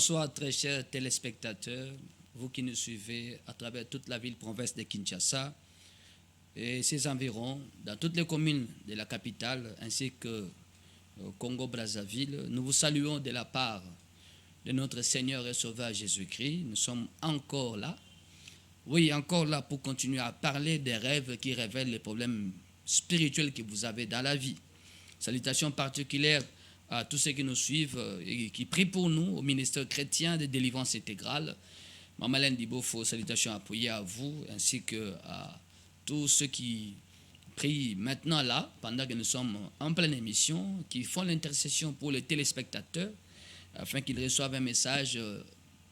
Bonsoir très chers téléspectateurs, vous qui nous suivez à travers toute la ville-province de Kinshasa et ses environs, dans toutes les communes de la capitale ainsi que au Congo-Brazzaville. Nous vous saluons de la part de notre Seigneur et Sauveur Jésus-Christ. Nous sommes encore là. Oui, encore là pour continuer à parler des rêves qui révèlent les problèmes spirituels que vous avez dans la vie. Salutations particulières à tous ceux qui nous suivent et qui prient pour nous au ministère chrétien de délivrance intégrale. Maman Hélène Dibofo, salutations appuyées à vous ainsi que à tous ceux qui prient maintenant là, pendant que nous sommes en pleine émission, qui font l'intercession pour les téléspectateurs afin qu'ils reçoivent un message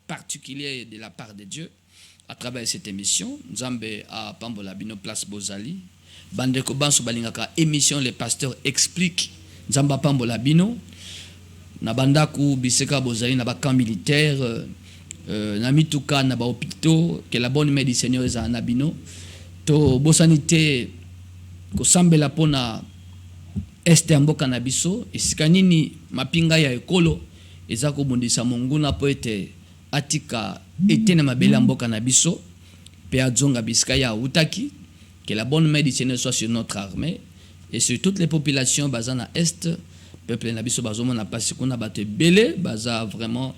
particulier de la part de Dieu à travers cette émission. Nzambe à Pambola Bino Place Bozali. Bandeko Banso Balingaka émission Les Pasteurs expliquent. Nzamba Pambola Bino. Na bandaku biseka Bozali na ba camp militaire na mituka na ba hôpitaux que la bonne main du Seigneur est en abino. To bosanité ko sambela pona este mboka na biso esika nini mapinga ya ekolo eza ko bundisa monguna po ete atika etene mabela mboka na biso pe adzonga bisika ya utaki. Que la bonne main du Seigneur soit sur notre armée et sur toutes les populations basées na est, peuple na biso bazomo na pasi kuna bate belé baza vraiment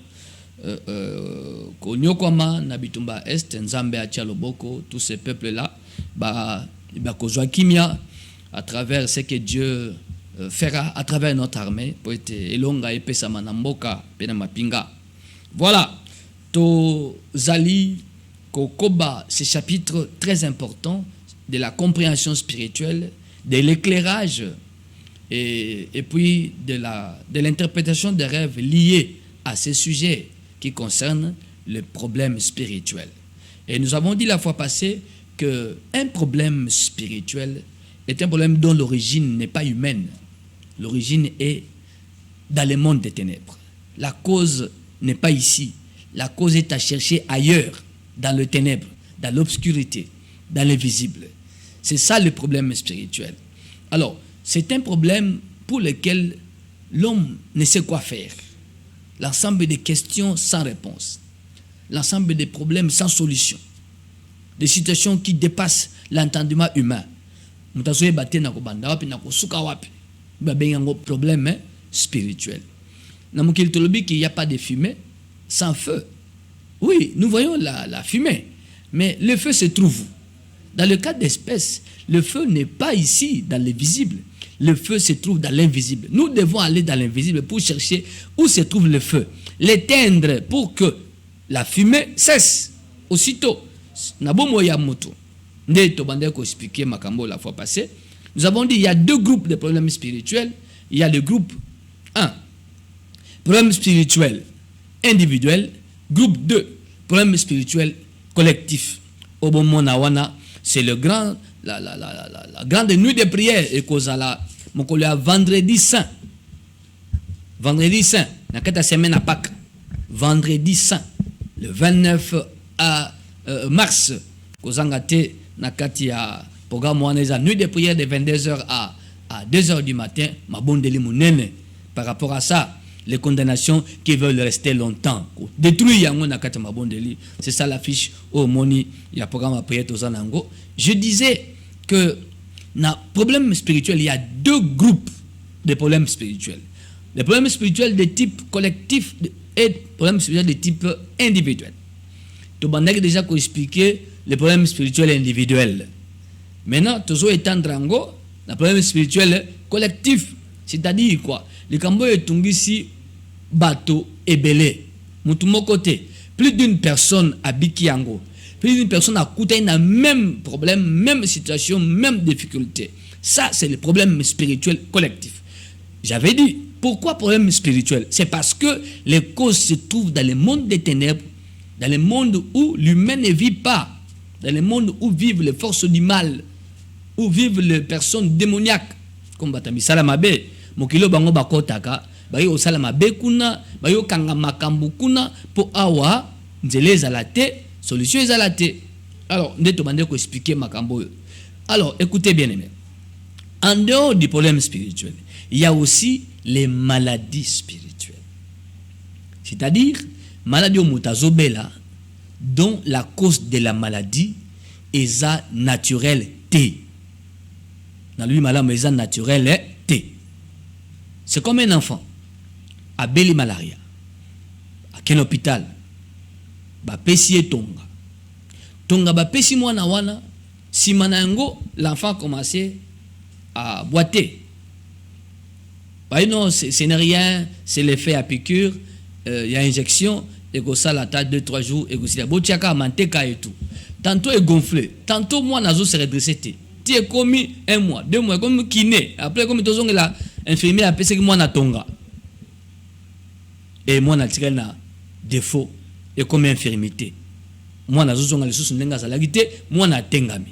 konyokoma na bitumba est nzambe atia loboko tous ces peuples là ba kozwa kimia à travers ce que Dieu fera à travers notre armée pour être elonga epesa manamboka pena mapinga. Voilà to zali kokoba ce chapitre très important de la compréhension spirituelle, de l'éclairage et puis de l'interprétation des rêves liés à ces sujets qui concernent le problème spirituel. Et nous avons dit la fois passée qu'un problème spirituel est un problème dont l'origine n'est pas humaine. L'origine est dans le monde des ténèbres. La cause n'est pas ici. La cause est à chercher ailleurs, dans le ténèbre, dans l'obscurité, dans l'invisible. C'est ça le problème spirituel. Alors, c'est un problème pour lequel l'homme ne sait quoi faire. L'ensemble des questions sans réponse. L'ensemble des problèmes sans solution. Des situations qui dépassent l'entendement humain. Problème spirituel. Il n'y a pas de fumée sans feu. Oui, nous voyons la fumée, mais le feu se trouve où? Dans le cas d'espèce, le feu n'est pas ici dans le visible. Le feu se trouve dans l'invisible. Nous devons aller dans l'invisible pour chercher où se trouve le feu. L'éteindre pour que la fumée cesse aussitôt. Nous avons dit qu'il y a deux groupes de problèmes spirituels. Il y a le groupe 1, problème spirituel individuel. Groupe 2, problème spirituel collectif. Au moment nawana, c'est la grande nuit de prière et kozala mokolia vendredi saint. Vendredi saint, na kata semaine à Pâques. Vendredi saint, le 29 mars, kozangate na kati ya programme waneza nuit de prière de 22h à 2h du matin, mabondeli munene. Par rapport à ça, les condamnations qui veulent rester longtemps. Détruire yango na kati mabondeli. C'est ça l'affiche au moni ya programme prière tozanango. Je disais que dans problème spirituel, il y a deux groupes de problèmes spirituels. Les problèmes spirituels de type collectif et les problèmes spirituels de type individuel. Tu as déjà expliqué les problèmes spirituels individuels. Maintenant, tu as étendre le problème spirituel collectif. C'est-à-dire quoi? Le Cambo est tungisi bateau et belé. Moutumo côté. Plus d'une personne à Bikiango. Plus d'une personne a coûté un même problème, même situation, même difficulté. Ça, c'est le problème spirituel collectif. J'avais dit, pourquoi problème spirituel? C'est parce que les causes se trouvent dans le monde des ténèbres, dans le monde où l'humain ne vit pas, dans le monde où vivent les forces du mal, où vivent les personnes démoniaques, comme Batami Salamabe, Mokilo Bango Bakotaka, Bayo Salamabe Kuna, Bayo Kanga Makambu Kuna, pour Awa, Nzele Zalate, solution Zalate. Alors, nous devons expliquer Makambo. Alors, écoutez bien aimé. En dehors du problème spirituel, il y a aussi les maladies spirituelles. C'est-à-dire maladie au mutazobela dont la cause de la maladie est naturelle T. Dans lui maladie est naturelle T. C'est comme un enfant à beli malaria à quel hôpital ba pesi tonga ba pesi mwana wana si manango l'enfant commençait à boiter. Bah non, ce n'est rien, c'est l'effet à piqûre, il y a injection, et que ça la taille 2-3 jours, et que c'est la botiaka manteka et tout. Tantôt est gonflé, tantôt moi nazo se redresser. Tu es commis 1 mois, 2 mois, comme kiné. Après comme tous la infirmière a pensé que moi na tonga. Et moi na tiré na défaut et comme infirmité. Moi nazo zonga les sous ndenga salagité, moi na tengami.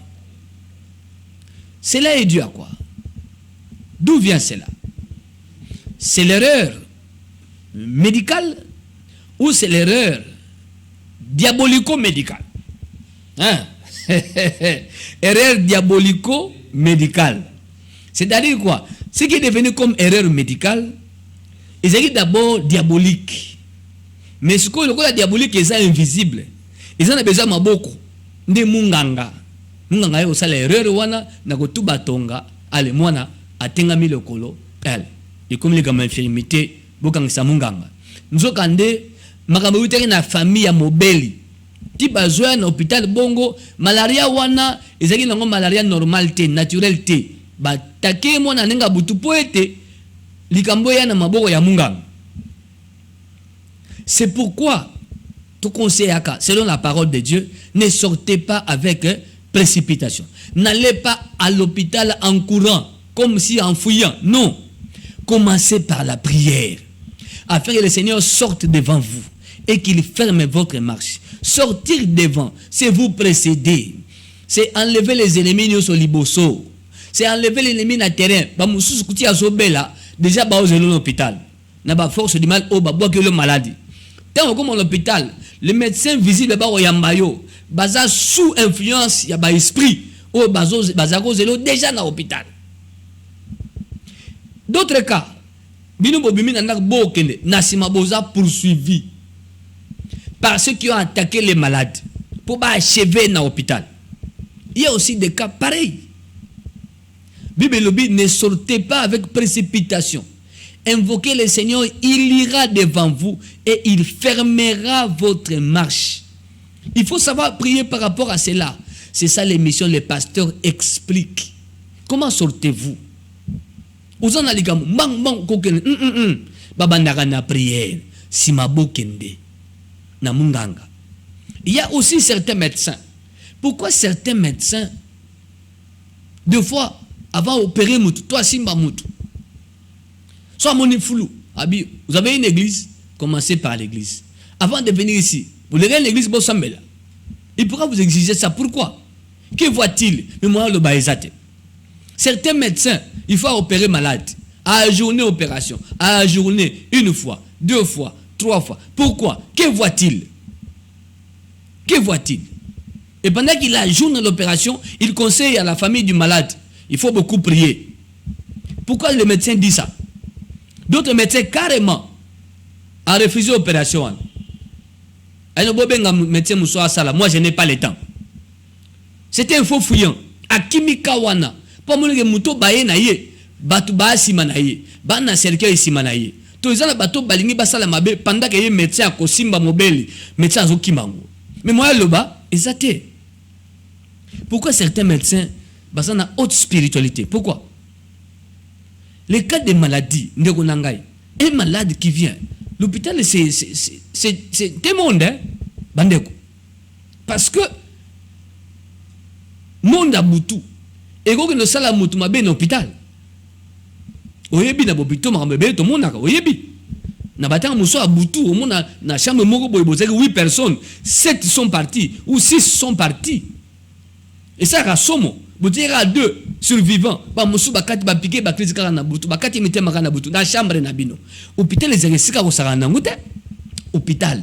Cela est dû à quoi? D'où vient cela? C'est l'erreur médicale ou c'est l'erreur diabolico-médicale? Hein? Erreur diabolico-médicale. C'est-à-dire quoi? Ce qui est devenu comme erreur médicale, c'est d'abord diabolique. Mais ce que le diabolique est invisible. Ils en ont besoin de beaucoup. De munganga. Munganga est aussi l'erreur wana na kotuba tonga ale mwana atengami le kolo elle. Et comme les gamins infirmité bokangisa munganga. Nzokande makambo uteri na famille ya mobeli. Ti bazwa na hôpital bongo malaria wana ezaki nango malaria normale te naturelle te. Ba take mwana nenga butu poete likambo ya na maboko ya munganga. C'est pourquoi tout conseil selon la parole de Dieu, ne sortez pas avec précipitation. N'allez pas à l'hôpital en courant, comme si en fouillant. Non. Commencez par la prière, afin que le Seigneur sorte devant vous et qu'il ferme votre marche. Sortir devant, c'est vous précéder. C'est enlever les ennemis au liboso. C'est enlever les ennemis dans le terrain. Déjà, l'hôpital. N'a pas force du mal au babo que le maladie. Tant comme l'hôpital, les médecins visibles baza sous influence ya ba esprit au bazako zelo déjà dans l'hôpital. D'autres cas, bino bobimi na bokende nasima boza poursuivi par ceux qui ont attaqué les malades pour ba achever dans l'hôpital. Il y a aussi des cas pareils. Bible lobi ne sortez pas avec précipitation. Invoquez le Seigneur, il ira devant vous et il fermera votre marche. Il faut savoir prier par rapport à cela. C'est ça l'émission, les pasteurs expliquent. Comment sortez-vous? Vous en allez comme babandaka na prière, simabo kende na munganga. Il y a aussi certains médecins. Pourquoi certains médecins, deux fois avant d'opérer mutu, toi simba mutu, soit mon flou. Vous avez une église, commencez par l'église. Avant de venir ici, vous lirez l'église Bossambela. Il pourra vous exiger ça. Pourquoi? Que voit-il? Certains médecins, il faut opérer malade. À ajourner opération. À ajourner 1 fois, 2 fois, 3 fois. Pourquoi? Que voit-il? Que voit-il? Et pendant qu'il ajourne l'opération, il conseille à la famille du malade. Il faut beaucoup prier. Pourquoi le médecin dit ça? D'autres médecins carrément ont refusé l'opération. Moi je n'ai pas le temps. C'était un faux fouillant. Akimi Kawana. Pour moi, les moutons baye na ye. Batu ba sima na ye. Ba na cercueil sima na ye. To ezala bato balingi basala mabe pendant que ye médecin a kosimba mobeli. Médecin azo kimango. Mais moi le bas, exacté. Pourquoi certains médecins basent na haute spiritualité? Pourquoi? Les cas de maladie, un malade qui vient, l'hôpital c'est tout le monde, hein, bandeko. Parce que monde a boutou. Et quand on a la moutou, ma ben hôpital. Oyebi na bobito ma bébé tout le monde a oyebi. Na batang mousso a boutou, au monde na chambre moko boyebozé 8 personnes, 7 sont partis ou 6 sont partis. Et ça rassomo. Vous direz à 2 survivants, ba musu bakati ba piqué ba crise na butu, bakati mité makana butu, na chambre na bino. Hôpital les exercices ko sarana ngute. Hôpital.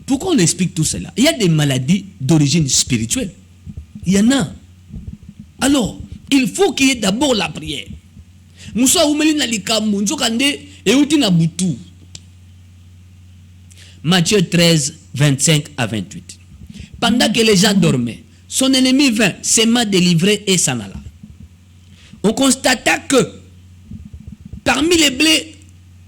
Pourquoi on explique tout cela? Il y a des maladies d'origine spirituelle. Il y en a. Alors, il faut qu'il y ait d'abord la prière. Musa umeli na likamu, nzokande e uti na butu. Matthieu 13, 25 à 28. Pendant que les gens dormaient, son ennemi vint, s'aima délivrer et s'en alla. On constata que parmi les blés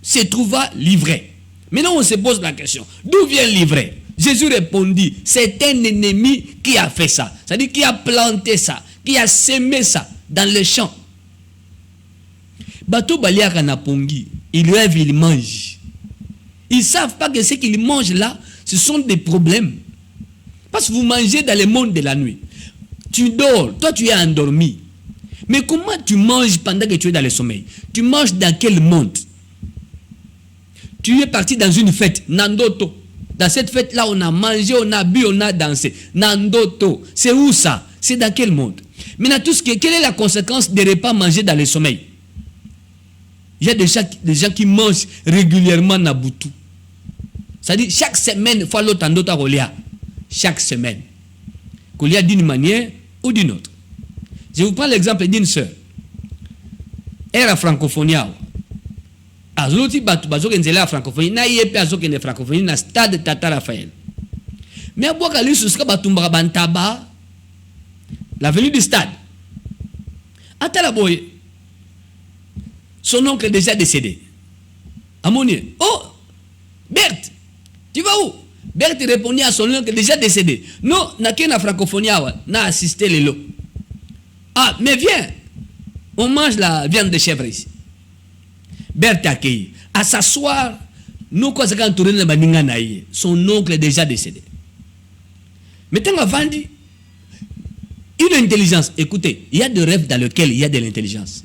se trouva l'ivraie. Maintenant, on se pose la question, d'où vient l'ivraie? Jésus répondit, c'est un ennemi qui a fait ça. C'est-à-dire qui a planté ça, qui a semé ça dans le champ. Bateau Baliaka na pongi, ils rêvent, ils mangent. Ils ne savent pas que ce qu'ils mangent là, ce sont des problèmes. Parce que vous mangez dans le monde de la nuit. Tu dors, toi tu es endormi. Mais comment tu manges pendant que tu es dans le sommeil? Tu manges dans quel monde? Tu es parti dans une fête, Nandoto. Dans cette fête-là, on a mangé, on a bu, on a dansé. Nandoto, c'est où ça? C'est dans quel monde? Maintenant, quelle est la conséquence des repas mangés dans le sommeil? Il y a des gens qui mangent régulièrement Nabutu. C'est-à-dire, chaque semaine, il faut l'autre Nandoto Rolia. Chaque semaine. Qu'il y a d'une manière ou d'une autre. Je vous prends l'exemple d'une sœur. Elle a francophonie. Azoti batu bazoke nzela la francophonie na yepe azoke ne francophonie na stade Tata Raphaël. Mais à boka lui suska batumba bantaba la venue du stade. Atala boy. Son oncle est déjà décédé. Amonier. Oh Berthe, tu vas où? Berthe répondit à son oncle déjà décédé. Non, n'a qu'une francophonie n'a assisté les lots. Ah, mais viens. On mange la viande de chèvre ici. Berthe accueilli. À s'asseoir, nous, quand on tourne le baninga naïe, son oncle est déjà décédé. Mais tant avant dit, une intelligence. Écoutez, il y a des rêves dans lesquels il y a de l'intelligence.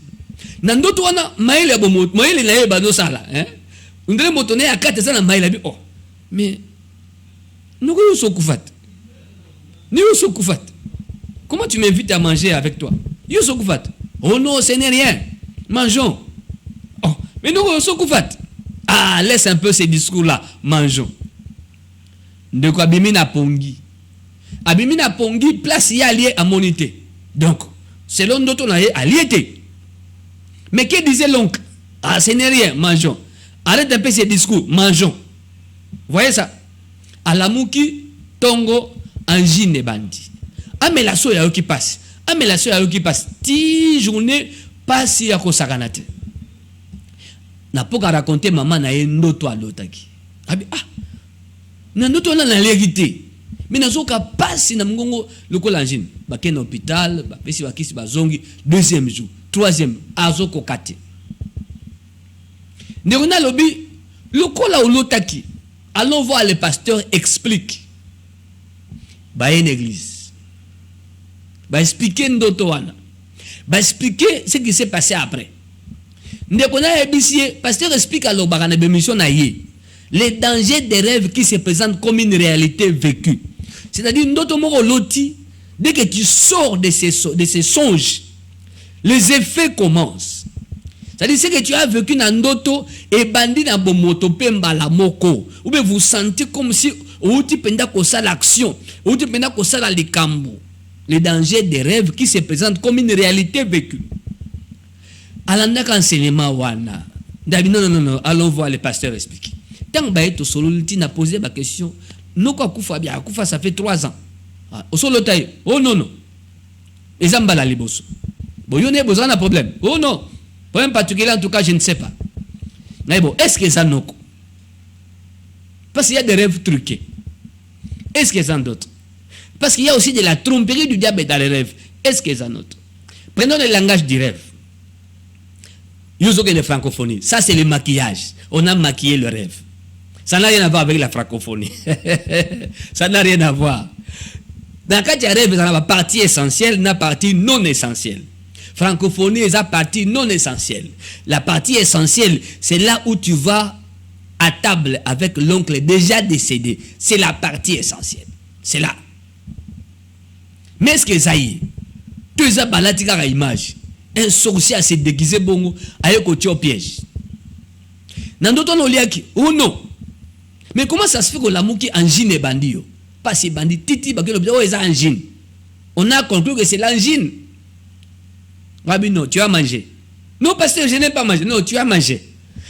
Nando toana, maïle bomot, maïle naïe bado sala, hein? On dirait motoné à 4 ça na maïle bi. Oh, mais nous sommes koufat. Nous sommes koufat. Comment tu m'invites à manger avec toi? Nous sommes koufat. Oh non, ce n'est rien. Mangeons. Oh, mais nous sommes koufat. Ah, laisse un peu ces discours-là. Mangeons. De quoi Abimina Pongi. Abimina Pongi, place y a lié à monité. Donc, selon d'autres, on a allié. Mais que disait l'oncle? Ah, ce n'est rien, mangeons. Arrête un peu ces discours, mangeons. Vous voyez ça? Alamuki, Tongo, Anjine et Bandi. Ah, mais la soya qui passe. Ah, mais la soya qui passe. 10 journées, pas si à Kosaganate. N'a pas raconté maman na ndoto alotaki. Ah, na ndoto na l'hérité. Mais na zoka passe na mgongo lokola Anjine. Ba ken hôpital, ba pesi ba kisi ba zongi, deuxième jour, troisième, azoko kate. Nerona lobi, lokola olotaki. Allons voir le pasteur explique. Bah une église. Bah expliquer ndotoana. Bah expliquer ce qui s'est passé après. Ndekona ebisie, pasteur explique à l'obara na bémission na yé. Les dangers des rêves qui se présentent comme une réalité vécue. C'est-à-dire ndoto moko loti, dès que tu sors de ces songes, les effets commencent. C'est-à-dire ce que tu as vécu dans ndoto et bandi na bomoto pemba la moko. Ou bien vous sentez comme si ou tu penda kosa l'action, ou tu penda kosa la likambo. Les dangers des rêves qui se présentent comme une réalité vécue. Alanda enseignement wana. Non, allons voir le pasteur expliquer. Tant que tu sololiti n'a posé ma question, non quoi kufa bien, kufa ça fait 3 ans. Au solo taille. Oh non. Les ambala liboso. Bon, y'en a besoin d'un problème. Oh non. Problème particulier en tout cas, je ne sais pas. Mais bon, est-ce que ça non? Parce qu'il y a des rêves truqués. Est-ce qu'il y a d'autres? Parce qu'il y a aussi de la tromperie du diable dans les rêves. Est-ce qu'il y a d'autres? Prenons le langage du rêve. Yuzoke de francophonie. Ça, c'est le maquillage. On a maquillé le rêve. Ça n'a rien à voir avec la francophonie. Ça n'a rien à voir. Dans le cas du rêve, ça a la partie essentielle, la partie non essentielle. Francophonie est la partie non essentielle. La partie essentielle, c'est là où tu vas à table avec l'oncle déjà décédé. C'est la partie essentielle. C'est là. Mais est-ce que ça y est? Tu as balati la image. Un sorcier s'est déguisé bongo avec au piège. Nandoto no liaki. Oh non. Mais comment ça se fait que l'amour qui angine est bandit? Pas si bandit titi bakelo oh ils angine. On a conclu que c'est l'angine. Rabbi, non, tu as mangé. Non, parce que je n'ai pas mangé. Non, tu as mangé.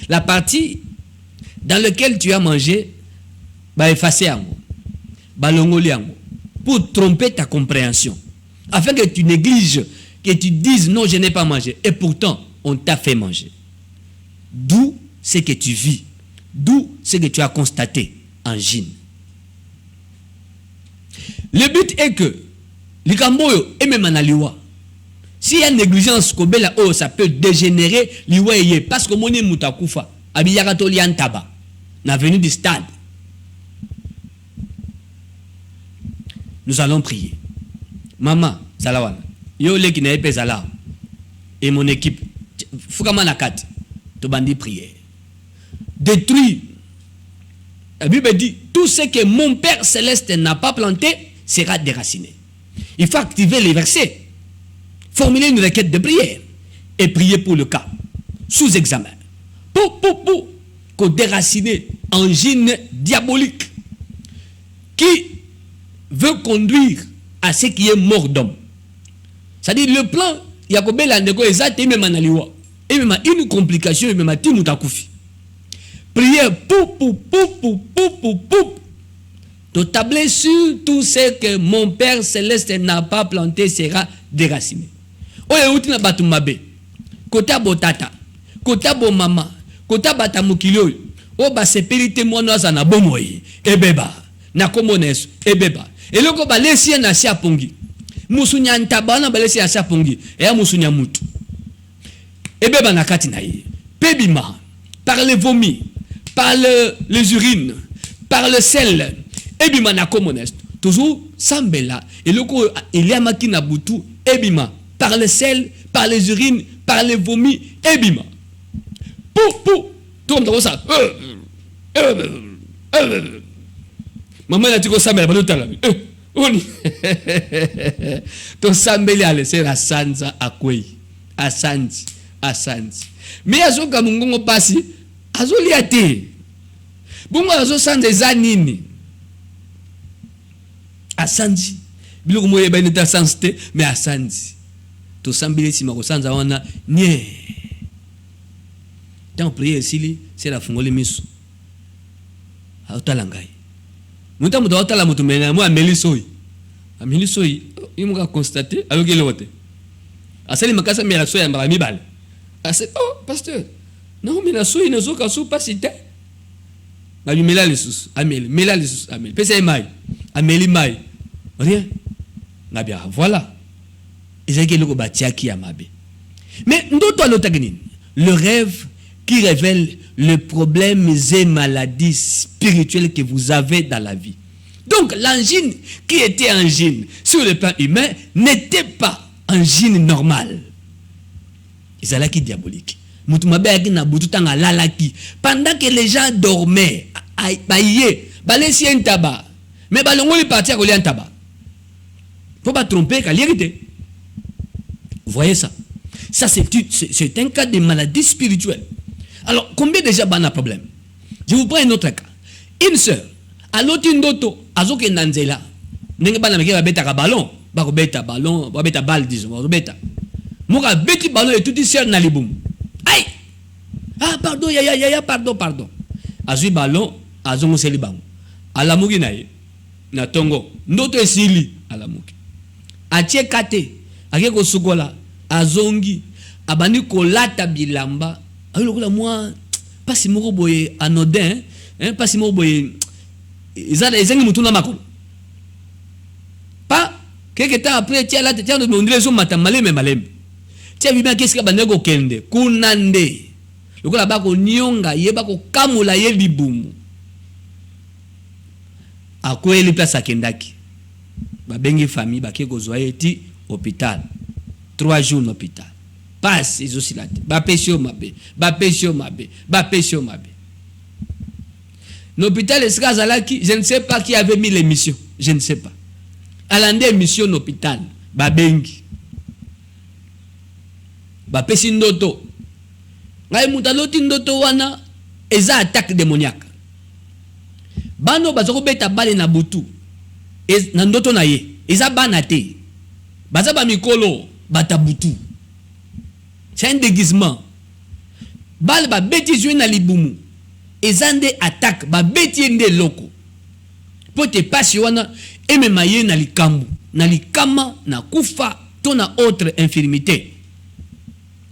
La partie dans laquelle tu as mangé ba effacer yango, ba longoli yango, pour tromper ta compréhension, afin que tu négliges, que tu dises non, je n'ai pas mangé, et pourtant on t'a fait manger. D'où ce que tu vis, d'où ce que tu as constaté en Gine. Le but est que les Kamboyo et même en liwa, s'il y a négligence, ça peut dégénérer liwa parce que mon mutakufa abiyakato lian taba na venu du stade. Nous allons prier. Maman, salawana. Yo le qui n'est pas là. Et mon équipe, Foukama Nakat, tu bandi prier. Détruit. La Bible dit, tout ce que mon Père Céleste n'a pas planté sera déraciné. Il faut activer les versets, formuler une requête de prière et prier pour le cas, sous examen. Pour déraciner un gène diabolique qui veut conduire à ce qui est mort d'homme. C'est-à-dire le plan, il y a une complication, il y a prière de tabler sur tout ce que mon Père Céleste n'a pas planté sera déraciné. Oye uti na batu mabe. Kota botata, kota bo mama, kota batamukilio. O ba sepelite mwana za na bomoi. Ebeba, na komonesu, ebeba. Eloko ba lesi na sia pongi. Musunya ntabana ba lesi sia pongi. Eya musunya mutu. Ebeba na kati na ye. Pebima, par les vomis, par les urines, par le sel. Ebima na komonesu. Toujours sambela. Eloko eliama kina butu. Ebima. Par le sel, par les urines, par les vomis, ebima. Tout comme ça. Maman a dit que ça me l'a dit. Ton sambeli a laissé la sanza à quoi? À sanzi. Mais à ce que mon passe, à ce liate. Bon, à ce sanza zanini. À sanzi. Bilo comme il y a santé, mais à sanzi. To sambile si makosanza wana nie tant prier ici c'est la fungole miso autalangai muta muta otala mutu mena mo amelisoi imuka constater avec l'autre asali makasa mera soya mbara mibale ase oh pasteur non mais la soya ne soka sou pas cité ba mela lesus ameli mela lesus ameli pesa mai ameli mai rien na bien voilà. Mais le rêve qui révèle les problèmes et maladies spirituelles que vous avez dans la vie. Donc l'angine qui était angine sur le plan humain n'était pas angine normale. C'est qui diabolique. Pendant que les gens dormaient, mais faut pas tromper qu'à l'irrité. Vous voyez ça? Ça, c'est un cas de maladie spirituelle. Alors, combien déjà ban a problème? Je vous prends un autre cas. Une sœur, à l'autre une d'auto, à zoke nanzela, n'est pas la mère bêta ballon, bêta ballon, bêta balle, disons, bêta. Moi, bêti ballon et tout est sœur naliboum. Aïe! Ah, pardon, ya, pardon. Azui ballon, azongo selibam. À la mouginaï, na tongo, notre sili, à la mouki. A tché kate. Akeko sukola azongi abani kolata bilamba ayokola moi pas si moko boye anodin pas si moko boye ezangi mutuna makolo pas quelque temps après tia la tia de mondele so matamale malem tia biba qu'est-ce que bandeko kende kunande lokola bako nyonga yeba ko kamula ye libumu akweli place akendaki babengi famille bakeko zoye ti hôpital 3 jours d'hôpital passe ils aussi là ba pesio mabe l'hôpital est qui je ne sais pas qui avait mis l'émission, je ne sais pas à l'ande émission l'hôpital babengi ba pesi ndoto ngai mutaloti ndoto wana eza attaque démoniaque bano bazoko beta bale na butu na ndoto na ye eza bana te baza ba mikolo batabutu. C'est un déguisement. Bal ba beti joué na libumu. Ezande attaque ba beti ende loko. pour te passer wana et me maye na likambu na likama na kufa to na autre infirmité.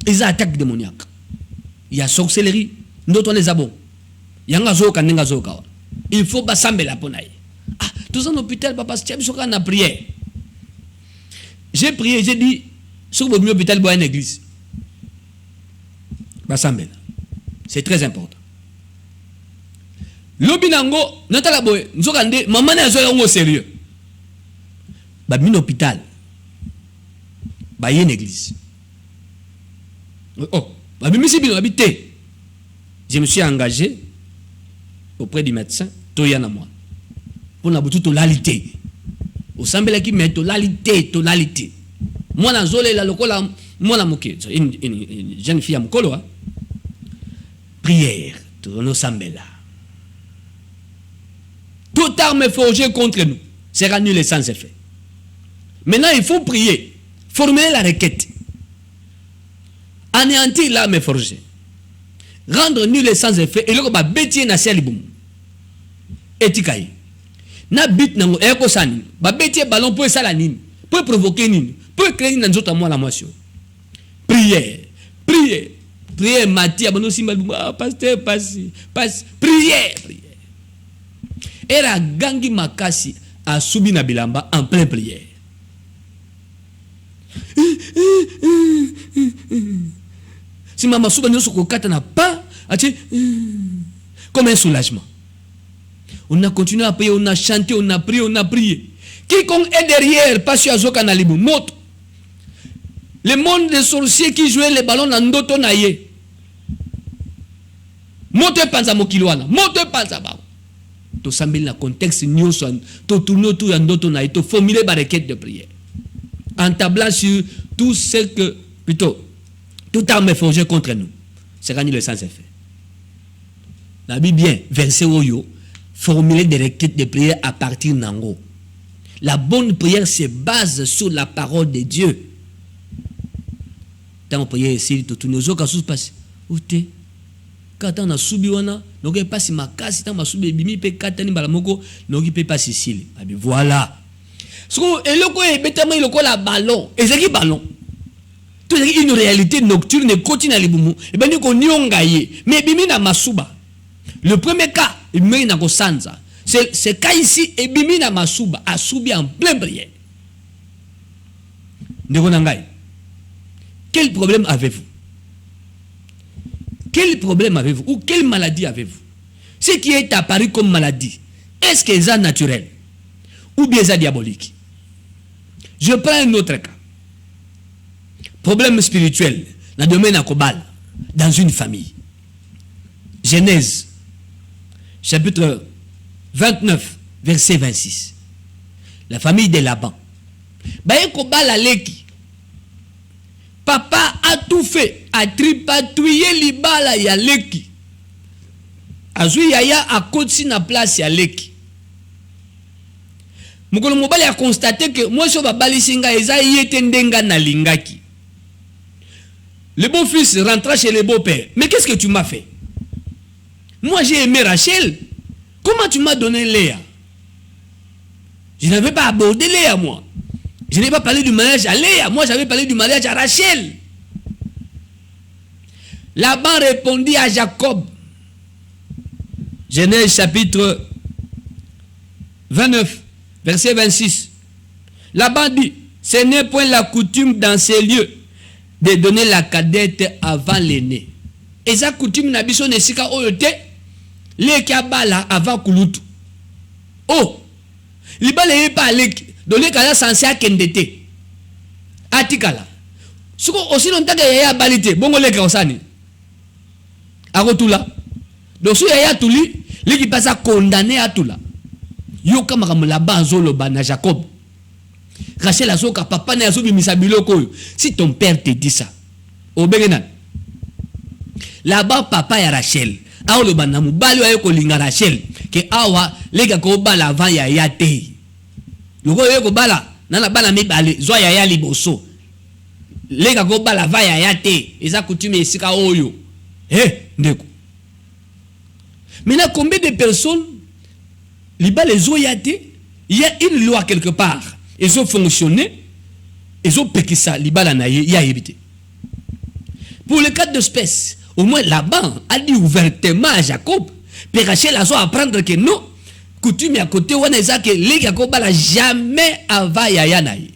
Ils attaquent démoniaque. Il y a sorcellerie, d'autres les abons. Yanga zoka nenga zoka. Il faut basambe la ponaye. Ah, tous en hôpital papa c'est soka na prière. J'ai prié, j'ai dit sur votre hôpital boire une église. Basambe. C'est très important. Lobinango natala boy nzoka nde maman na zo yango sérieux. Ba min hôpital. Ba une église. Oh, ba mimi bino habité. Je me suis engagé auprès du médecin toyana moi. Pour na butu to lalité. Au sambela ki meto lalité. Moi na zole la lokola moi na moké. Une jeune fille à mokolo. Prière, to no sambela. Toute arme forgée contre nous sera nulle et sans effet. Maintenant, il faut prier, formuler la requête, anéantir l'arme forgée, rendre nul et sans effet, et le va bêtier na seliboum. Etikaï. Na bit nango eko sani, ba bêtier ballon pour ça la nine, pour provoquer nine, pour créer une autre moi la motion. Prière, Mathia, bono simba, pasteur, prière. Et la gangi makasi a subi na bilamba en pleine prière. Si maman souba nous sokokata n'a pas, comme un soulagement. On a continué à prier, on a chanté, on a prié. Quiconque est derrière, pas sur Azoka Nalibu, moto. Le monde des sorciers qui jouaient les ballons dans Ndoto Naye. Moto panza mokiloana, moto panza ba. To sambil na contexte nyoso, to tourner autour de Ndoto Naye, to formuler des requêtes de prière. En tablant sur tout ce que, plutôt, toute arme forgée contre nous, sera nul le sans effet. La Bible bien, verset Oyo, formuler des requêtes de prière à partir d'Ango. La bonne prière se base sur la parole de Dieu. Tant on prière ici, tout nous autres, qu'est-ce qui se passe? Où t'es? Quand on a subi, on a, nous n'avons pas si ma casse, tant on a subi, bimi, pe katani, balamoko, nous n'avons pas si ici. Voilà. Et le quoi est bêtement, il y a ballon. Et c'est qui ballon? Tout est une réalité nocturne et continue à l'iboumu. Et bien, nous avons gaillé. Mais bimi na masuba. Le premier cas, il me na kosanza. C'est cas ici, et bimi na masuba, a subi en plein prière. Quel problème avez-vous? Quel problème avez-vous? Ou quelle maladie avez-vous? Ce qui est apparu comme maladie, est-ce que c'est naturel? Ou bien c'est diabolique? Je prends un autre cas. Problème spirituel, dans le domaine Akobal, dans une famille. Genèse, chapitre 29, verset 26. La famille de Laban. Baye Kobal aleki. Papa a tout fait, a tripatouillé libala ya leki. Azui yaya a kotsi na place ya leki. Mokolo mobali a constaté que moi so babali singa eza yete ndenga na lingaki. Le beau-fils rentra chez le beau-père. Mais qu'est-ce que tu m'as fait? Moi j'ai aimé Rachel. Comment tu m'as donné Léa? Je n'avais pas abordé Léa moi. Je n'ai pas parlé du mariage à Léa. Moi j'avais parlé du mariage à Rachel. Laban répondit à Jacob. Genèse chapitre 29. Verset 26. Laban dit, ce n'est point la coutume dans ces lieux de donner la cadette avant l'aîné. Et sa coutume n'a pas de sika oyote, les kabala avant kulutu. Oh, l'ibale n'est pas allé, donner kala censé à kendete. Atikala. Suko aussi longtemps que yaya balite, bongo le kaosani. Arotula. Donc si yaya tuli, lui qui passe à condamner à tula. Yo kama Laban zoloba na Jacob. Rachel azoka papa na azobi misabiloko. Si ton père te dit ça, obengenan. Laban papa ya Rachel. Aoloba na mubali wa yoko linga Rachel ke awa lega ko bala avant ya yate. Yoko yoko bala nana bala mibale zo ya ya liboso. Lega ko bala avant ya yate. Eza coutume esika oyo. Ndeko. Maintenant combien de personnes les oyate, il y a une loi quelque part. Ils ont fonctionné, ils ont péqué ça, il y a évité. Pour le cas d'espèce, au moins là-bas, a dit ouvertement à Jacob, Père Rachel a apprendre que non, coutume à côté, on est que les Jacob n'a jamais avant yaya naïe.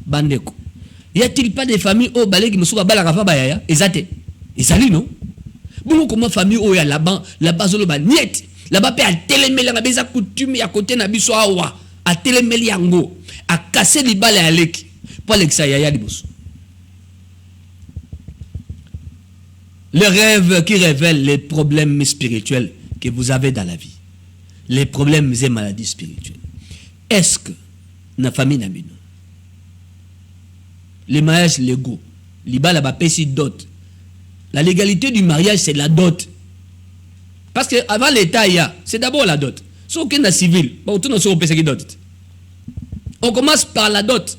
Bandeko. Y a-t-il pas des familles au balai qui me sont à balarafa bayaya? Ezate. Ezali non? Bon, comment famille au ya là-bas, là-bas, niet. Là-bas, à télémel, à beza coutume à côté nabiso awa, à télémel yango, à casser les balles à l'ek, pour l'exayaya libos. Le rêve qui révèle les problèmes spirituels que vous avez dans la vie. Les problèmes et maladies spirituelles. Est-ce que na famille n'amino? Les mariages légaux, l'ibala ba pesi dot. La légalité du mariage c'est la dot. Parce que avant l'état c'est d'abord la dot. Sauf qu'il y a civil, on commence par la dot.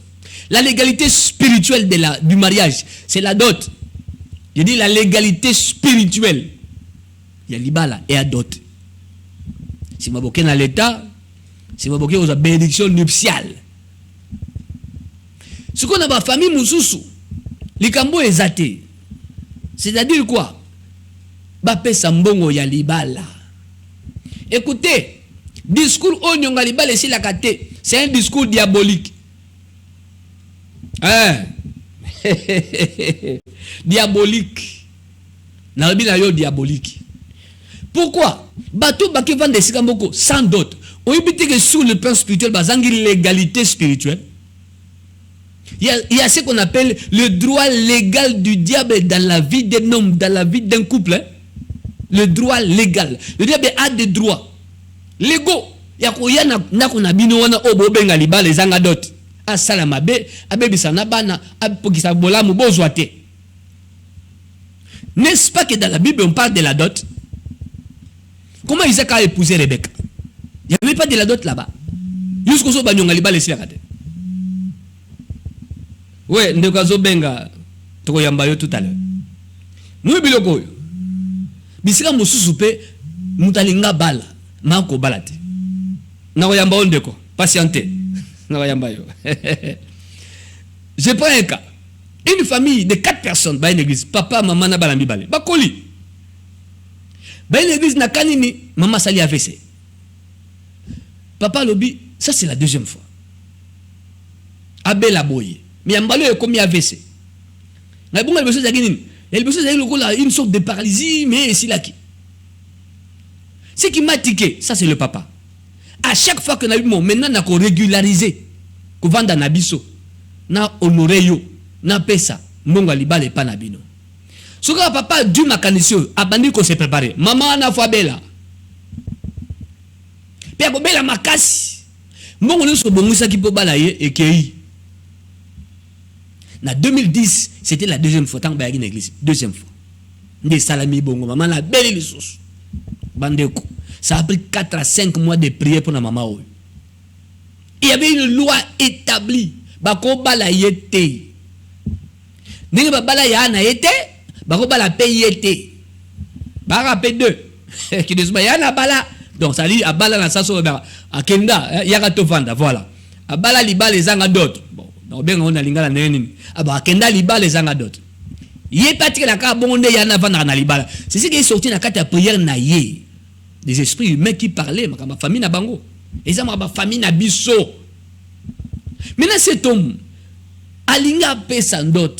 La légalité spirituelle du mariage, c'est la dot. Je dis la légalité spirituelle. Il y a l'ibala et la dot. Si vous avez dans l'état, si vous avez une bénédiction nuptiale. Ce qu'on a dans la famille Moussoussou, les cambo est athée. C'est-à-dire quoi? Bapé Sambongo ya libala. Écoutez, discours Onyonga libala ici la kate, c'est un discours diabolique. Hein? Diabolique. Nalbina yo diabolique. Pourquoi? Bateau baki vend des sikamboko sans dot. On évite que sur le plan spirituel, bazangi l'égalité spirituelle. Il y a ce qu'on appelle le droit légal du diable dans la vie d'un homme, dans la vie d'un couple. Hein? Le droit légal. Le diable a des droits légaux. Il y a qu'on a bino wana obo benga liba les angadot. A salamabe, a bebisana bana, a pokisa bola mu bozwate. N'est-ce pas que dans la Bible on parle de la dot? Comment Isaac a épousé Rebecca? Il n'y avait pas de la dot là-bas. Jusqu'au jour où liba les siakate. Ouais, ndekazo benga toko yambayo tout à l'heure. Nous biloko yo. Bisika mususu pe mutalinga bala, mako balate. Na yamba ondeko, patienter. Na yamba yo. Je prends un cas. Une famille de 4 personnes dans une église, papa, maman na balambi balé. Bakoli. Dans une église na kanini, maman sali AVC. Papa lobi, ça c'est la deuxième fois. Abel aboye. Mais Yambalo est comme AVC. Mais bon, une sorte de paralysie, mais c'est là qui. Ce qui m'a tiqué, ça c'est le papa. À chaque fois que nous avons maintenant régularisé, qu'on vend dans Nabiso, na honoré yo, na pesa, monga libale pas nabino. Ce que papa du mécanicien, abandi qu'on s'est préparé. Maman na fois bella. Père bella makasi. Mongo nous so bongo ça qui peut balayer et kei. En 2010, c'était la deuxième fois tant que une église. Deuxième fois. Des salami bongo. Maman la belle les sauces. Bandeko. Ça a pris 4 à 5 mois de prière pour la maman. Il y avait une loi établie. Bako bala yete. N'est pas bala yana yete. Bako bala paye yete. Bara paye 2. Qui dit yana bala. Donc ça dit à bala la sasso à Kenda. Yaka to vanda. Voilà. À bala li bala les anga d'autres. Bon. On a lingala neni aba kenda libala les anga d'autres. Yé pas que la ka bonde yana vanda na libala. C'est ce qui est sorti dans la prière na yé. Des esprits humains qui parlaient ma famille na bango. Et ça ma famille na biso. Maintenant cet homme alinga pesa ndot.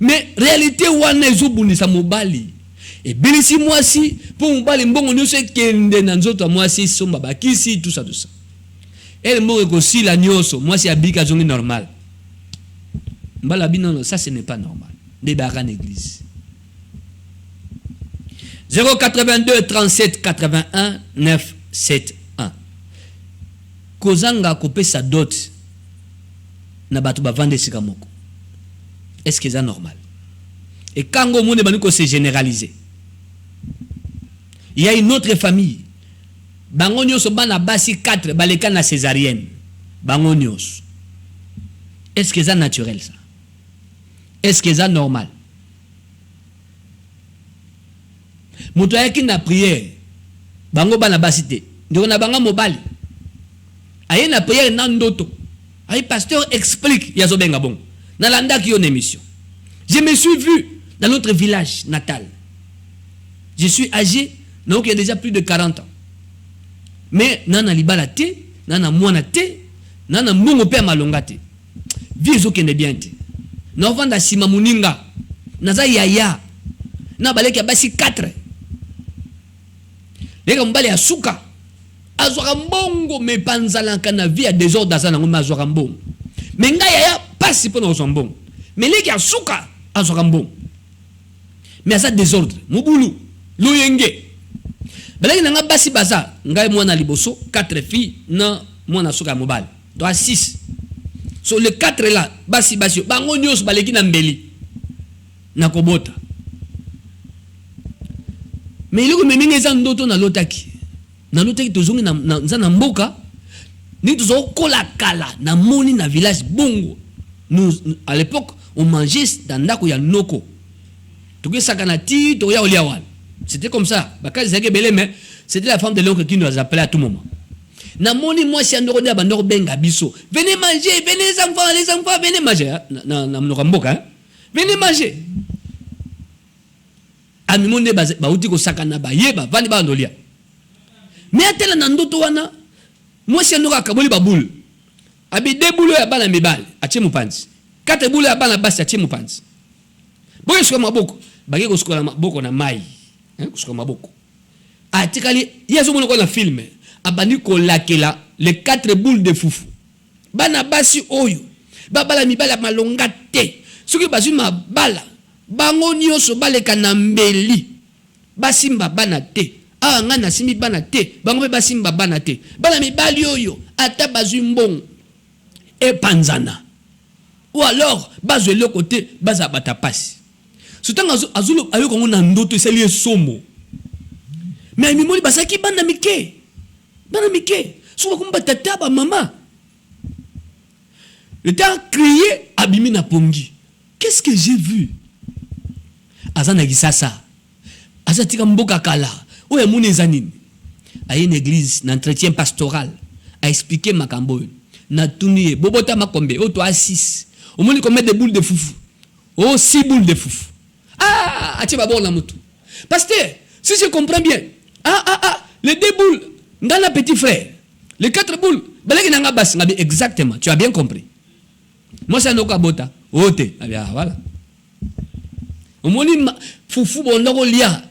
Mais réalité wana ezobuni sa mobali. Et bilisi moi si pour mobali mbongo nyo se kende na nzoto moi si somba bakisi tout ça. Elle m'a aussi la nyoso. Moi, c'est abika zongi normal. Non, ça, ce n'est pas normal. Débarras en église. 082 37 81 971. Kozanga kopé sa dot. Na batu ba vendre sikamoko. Est-ce que c'est normal? Et quand on monde c'est généralisé. Il y a une autre famille. Bangonios bana basi 4 baleka na césarienne. Bangonios. Est-ce que c'est naturel ça? Est-ce que c'est normal? Moto yaki na prière. Bango bana basi te. ndeko na banga mobali aye na prière na ndoto aye pasteur explique yazo benga bon na landa ki yon émission. Je me suis vu dans notre village natal. Je suis âgé, donc il y a déjà plus de 40 ans. Mais nana libala te, nana mwana te, nana mbongo pe malonga te. Vie zo kende bien te. Na vanda sima muninga. Naza yaya. Na baleki ya basi 4. Lega mbale ya suka. Azwaka mbongo me panzala kana vie ya désordre za nango mazwaka mbongo. Me nga yaya pasi pona ozwa mbongo. Me leki ya suka azwaka mbongo. Mais ça désordre. Mubulu. Loyenge. Baleki nanga basi baza. Ngai mwana liboso. 4 filles. Na mwana suka mobile. Toi 6. So les 4 là. Basi basi. Bango nyos baleki na mbeli. Na kobota. Mais il y a des gens qui sont lotaki. Na lotaki tozongi na mboka. Ni tozo kola kala. Na moni na village bongo. Nous, à l'époque, on mangeait dans ndako ya noko. Toke sakanati, toya oliawan. C'était comme ça. Bakazi zake belé, mais c'était la femme de l'oncle qui nous appelait à tout moment. Na moni moi si andoro dia bandoro benga biso. Venez manger, venez les enfants, venez manger. Na mnoka mboka, hein? Venez manger. Ami monde ba uti ko sakana ba yeba vani ba ndolia. Mais atela na ndoto wana moi si andoro akaboli ba boule. Abi de boule ya bana mibale, atie mupanzi. 4 boule ya bana basi atie mupanzi. Boye siko maboko. Bagi ko siko maboko na mai. Hein, siko maboko. Atikali yezo mono ko na film. Abani ko lakela les 4 boules de foufou. Bana basi oyo. Babala mibala malonga te. Soki bazu mabala. Bango nyoso baleka na mbeli. Basimba bana te. Ah ngana simi bana te. Bango be basimba bana te. Bala mibali oyo ata bazu mbong e panzana. Ou alors bazu le côté baza bata pasi. Soutang azulo ayo kongo na ndoto esali somo. Mais mimoli basaki bana mike. Bana mike. Souvent comme tata ba maman. Le temps crié abimi na pongi. Qu'est-ce que j'ai vu? Azana gisasa. Azatika mboka kala. Oya mune zanini. A une église, d'entretien pastoral, a expliqué makambo. Na tuniye bobota makombe. O toi 6. Au moins combien de boules de foufou? Oh 6 boules de foufou. Ah, atie ba bon la moto. Pasteur, si je comprends bien. Les 2 boules, ngana petit frère. Les 4 boules, balaki nanga bas ngabi exactement. Tu as bien compris. Moi c'est noka bota. Ote, ah voilà. Au moins foufou bon ndoko lia.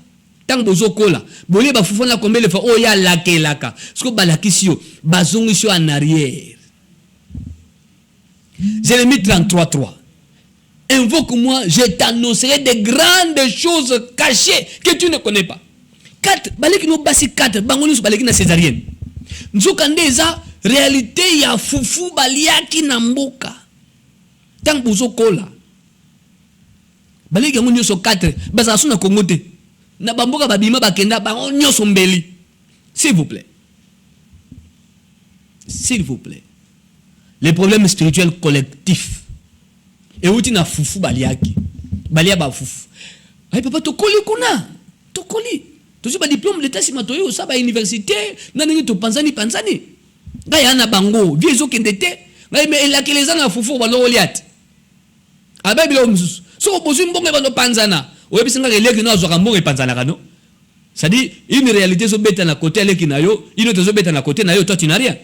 Tant bozo kola. Bolé ba foufou na combien de fois oh ya laka. Ce que balakisio bazongisio en arrière. Jérémie 33:3. Invoque-moi, je t'annoncerai des grandes choses cachées que tu ne connais pas. 4, baleki no basi 4, bangoni so baleki na césarienne. Nzokande eza réalité ya fufu baliaki na mboka. Tant bozo kola. Baleki ngonyo so 4, baza suna kongote. Na bamboka babima bakenda bango nyoso mbeli. S'il vous plaît. S'il vous plaît. Les problèmes spirituels collectifs. Et où tu n'as foufou baliaki. Balia ba foufou. Ay papa to koli kuna. To koli. To si ba diplôme d'état si matoyo sa ba université nani to panzani. Ngai ana bango, viezo kendete. Ngai me elakileza na foufou ba lo liat. Aba bilo msusu. So bozu mbongo ba no panzana. Oyebi singa eleki no azwaka mbongo panzana kano. Ça dit une réalité so beta na côté eleki na yo, une autre so beta na côté na yo, toi tu n'as rien.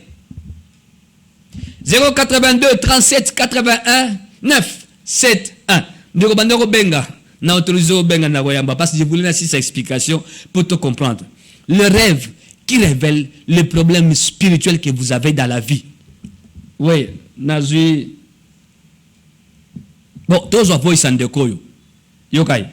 082 37 81 9 7 1. Ndeko bandeko benga na autorisé au benga na goyamba parce que je voulais laisser cette explication pour te comprendre. Le rêve qui révèle les problèmes spirituels que vous avez dans la vie. Oui, nazui. Bon, tous voix voice ndeko yo. Yokai.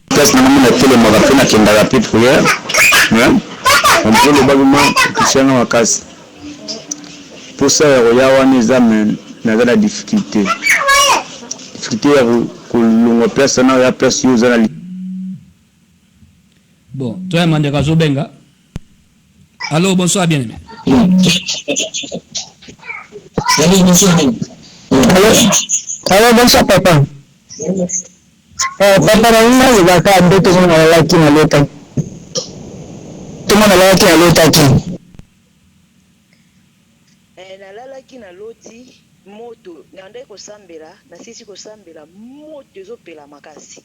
Parce que nous avons fait le marathon qui est rapide pour hier. On peut le bâtiment qui est en casse. Pour ça, il y a un examen, il y a la difficulté. Difficulté pour la personne, il y a personne qui a bon, toi, je m'en dis benga. Allô, bonsoir, bien-aimé. Allô, bonsoir, papa. Papa na nina zaka ndoto mwana lalaki na lota. Tuma na lalaki na lota ki. Na lalaki na loti moto na ndai kosambela na sisi kosambela moto ezopela makasi.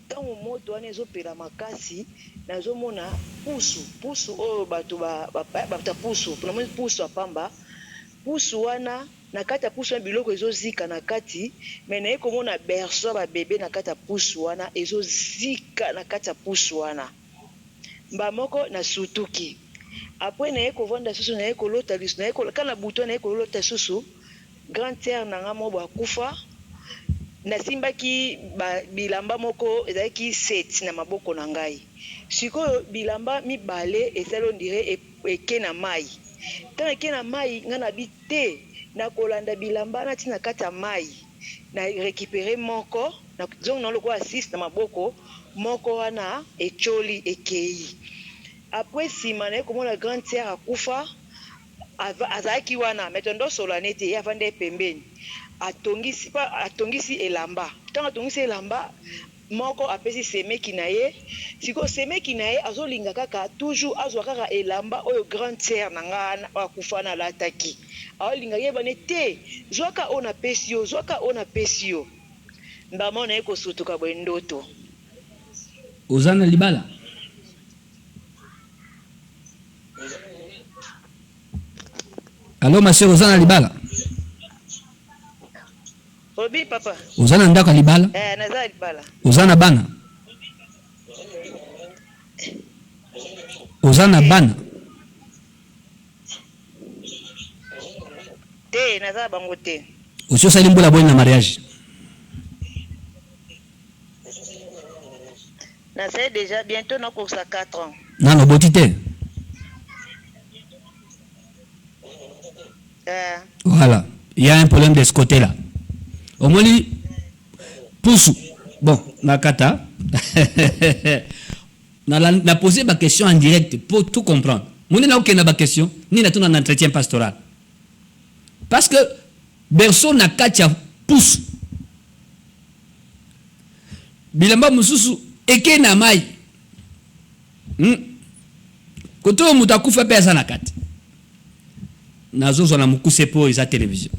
Tango moto wana ezopela makasi nazomona pusu oyo bato bata pusu pour le pusu apamba pusu wana na kati ya pusu wana biloko ezozika na kati mais naye komona berceau ba bébé na kati ya pusu wana ezozika na kati ya pusu wana mba moko na sutuki après naye kovanda susu naye kolota lisu naye kana buto naye kolota susu grand terre nanga mo bakufa nasimbaki bilamba moko ezalaki 7 na maboko na ngai sikoyo bilamba mibale esali ondire eke na mai ntango eke na mai nga na bi te na kolanda bilamba nati na kati ya mai na récupéré moko na zongo na lokola 6 na maboko moko wana echoli ekei après nsima naye komona grand terre akufa azalaki wana metondo sola nete ye avanda ye pembeni atongisi elamba ntango atongisi elamba moko apesi semeki na ye sikoyo semeki na ye azolinga kaka toujours azwa kaka elamba oyo grand terre na nga akufa na alataki aolinga yebane te zwaka oyo napesi yo mbama na ye kosutuka boye ndoto oza na libala alo maseur oza na libala obi papa oza na ndako ya libala naza libala oza na bana oza na bana te naza bango te osi osali mbula boye na mariage nasali déjà bientôt nakosa 4 ans nano boti te voilà il y a un problème de ce côté là au moins poussou bon nakata na poser ma question en direct pour tout comprendre mon n'a aucune ma question ni na tout un entretien pastoral parce que berceau na katia poussou bilamba mususu eke na mai koto mutakufa pesa na kati nazo na mukuse po isa télévision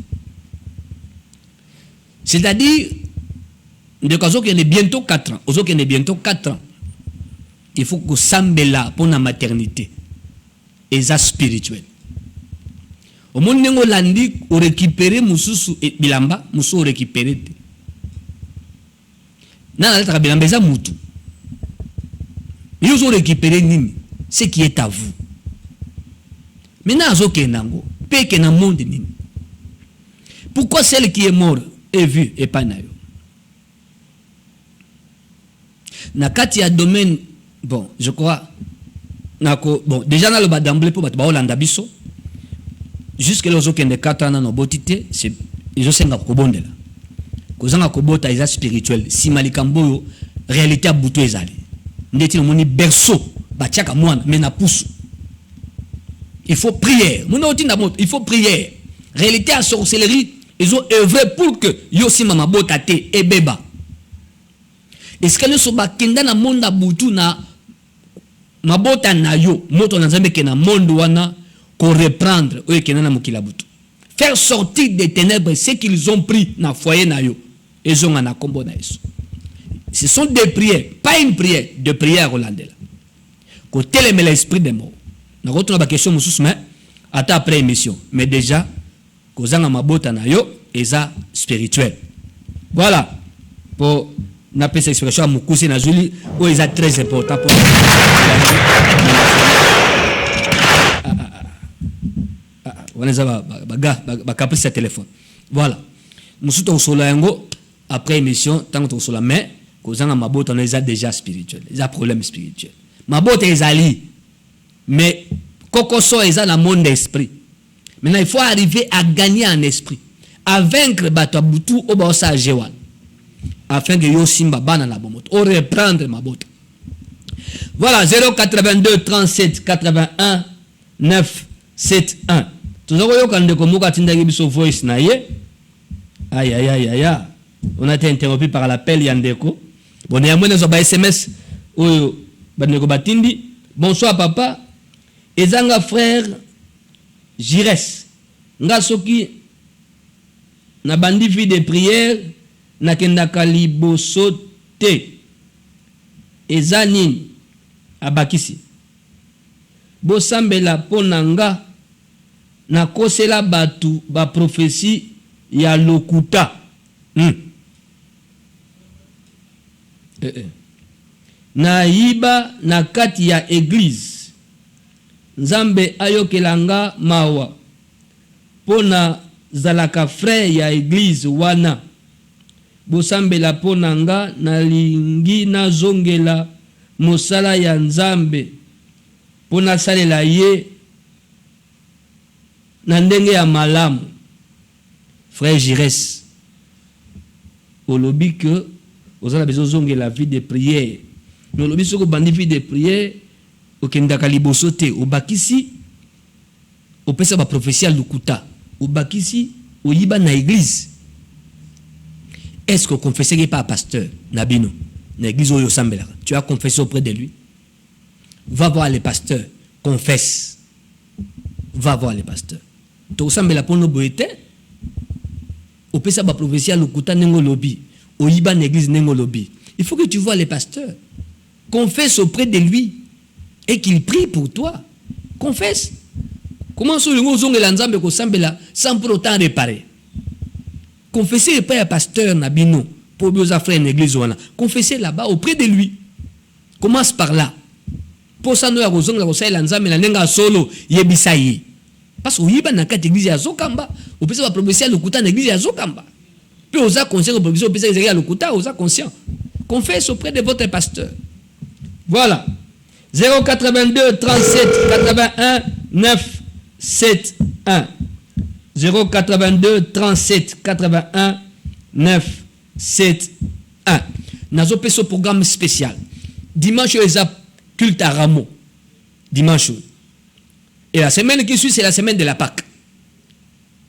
c'est-à-dire de kazo qui est bientôt 4 ans ozo qui est bientôt 4 ans il faut que sambela pour la maternité et ça spirituel au monde nengo landi o récupérer mususu et bilamba musu o récupérer na la bilamba za mutu ils ont récupéré nini ce qui est à vous maintenant azo kenango peke na monde nini pourquoi celle qui est morte est vue et pas nayo na kati ya domaine bon je crois nako bon déjà na le badamble pour bato ba Holanda biso jusque là ozo kende 4 ans na botité c'est ils ont senga ko bondela ko zanga ko bota isa spirituel si malikambo réalité a butu ezali ndeti no moni berceau batiaka mwana mais na pousse il faut prier il faut prier réalité à sorcellerie ils ont œuvré pour que yosi mama botate et beba est-ce que nous sommes kenda na monde butu na mabota na yo moto na nzambe ke na monde wana ko reprendre o ekena na mukila butu faire sortir des ténèbres ce qu'ils ont pris na foyer na yo ils ont na kombo na yesu ce sont des prières pas une prière de prière hollandais ko téléme l'esprit des morts na retourner ba question mususu mais ata après émission mais déjà kozanga mabota na yo eza spirituel voilà pour na pesa expression mukuse na zuli o eza très important pour waneza ba caprice téléphone voilà musuto osola yango après émission tant que osola mais kozanga mabota na eza déjà spirituel eza problème spirituel mabota ezali mais kokoso eza na monde d'esprit. Maintenant il faut arriver à gagner en esprit, à vaincre bato butu oba sa jewan afin que yo simba bana na bomoto o reprendre ma botte. Voilà 082 37 81 971 tuzoko yo kande ko muka tinda biso voice na ye aïe On a été interrompu par l'appel Yandeko. Bon, néanmoins, nous avons SMS. Batindi. Bonsoir, papa. Ezanga frère Jires. Nga soki na bandi vie de prière na kendaka liboso te. Eza nini abakisi. Bosambela pona nga na kosela batu ba prophétie ya lokuta. Na yiba na kati ya église. Nzambe ayokelanga mawa. Pona zalaka frère ya église wana. Bosambela pona nga na lingi na zongela mosala ya Nzambe. Pona salela ye na ndenge ya malamu. Frère Jires, olobi que vous avez besoin de la vie de prière. Nous olobi soko bandi vie de prière okendaka liboso te obakisi opesa ba prophétie lukuta obakisi oyiba na église. Est-ce que vous confessez pas pasteur Nabino na église oyo sambela? Tu as confessé auprès de lui? Va voir les pasteurs, confesse. Va voir les pasteurs. To sambela pono boete opesa ba prophétie lukuta nengo lobi oyiba na église nengo lobi. Il faut que tu vois les pasteurs. Confesse auprès de lui et qu'il prie pour toi. Confesse. Comment sont les mots Nzambe ko sambela sans pour autant réparer? Confessez pas à pasteur Nabino pour bien faire une église wana. Confessez là-bas auprès de lui. Commence par là. Pour ça nous ya kozonga ko saila Nzambe na nenga solo yebisayi. Parce que oyiba na kati église ya Zokamba, opesa ba prophétie lokuta na église ya Zokamba. Puis osa conscient prophétie opesa ya lokuta, osa conscient. Confesse auprès de votre pasteur. Voilà. 082 37 81 9 7 1. 082 37 81 9 7 1. Nazo peso programme spécial. Dimanche les culte à Rameau. Dimanche. Et la semaine qui suit, c'est la semaine de la Pâque.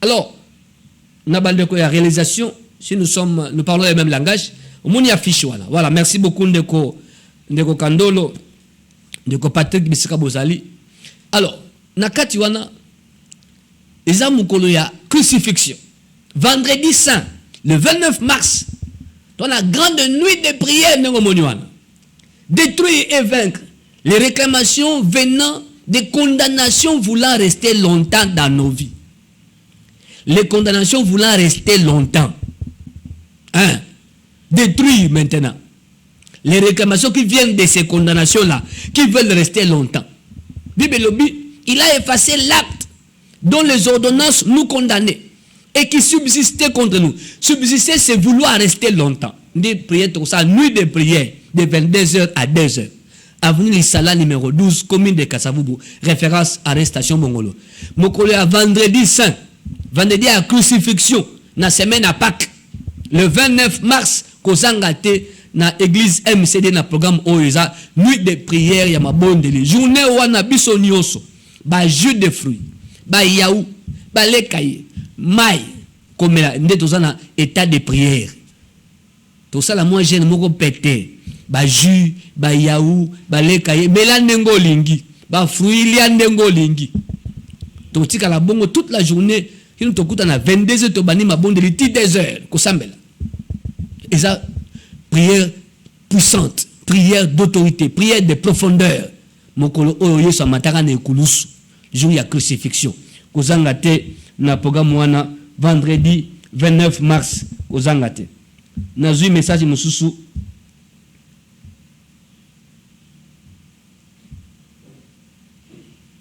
Alors, on a la réalisation, si nous parlons le même langage, on y affiche. Voilà, merci beaucoup Ndeko Kandolo, Ndeko Patrick Bisika Bozali. Alors, nakati wana, eza mukolo ya crucifixion. Vendredi saint, le 29 mars, dans la grande nuit de prière, détruire et vaincre les réclamations venant des condamnations voulant rester longtemps dans nos vies. Les condamnations voulant rester longtemps. Hein? Détruire maintenant. Les réclamations qui viennent de ces condamnations-là, qui veulent rester longtemps. Bible Lobby, il a effacé l'acte dont les ordonnances nous condamnaient et qui subsistait contre nous. Subsister, c'est vouloir rester longtemps. Des prières, tout ça, nuit de prière, de 22h à 2h. Avenue Lissala numéro 12, commune de Kassavubu, référence arrestation Mongolo. Mokolo à vendredi saint, vendredi à crucifixion, na semaine à Pâques, le 29 mars, Kozangate, na église MCD, na programme Oeza, nuit de prière, ya mabondeli, journée wana biso nyonso, ba jus de fruits, ba yaou, ba lekaye, maï, comme la, na état de prière. Tout ça, la moins jeune, moko pété. Ba jus, ba yaou, ba lekaye, mela nengo lingi, ba fruit lia nengo lingi. Donc tika la bongo toute la journée, il nous tokuta na 22h to bani ma bonde li ti 2h ko sambela. Et ça prière puissante, prière d'autorité, prière de profondeur. Mokolo oyo yeso mataka na ekulusu, jour ya crucifixion. Ko zangate na programme wana vendredi 29 mars ko zangate. Nazui message mususu.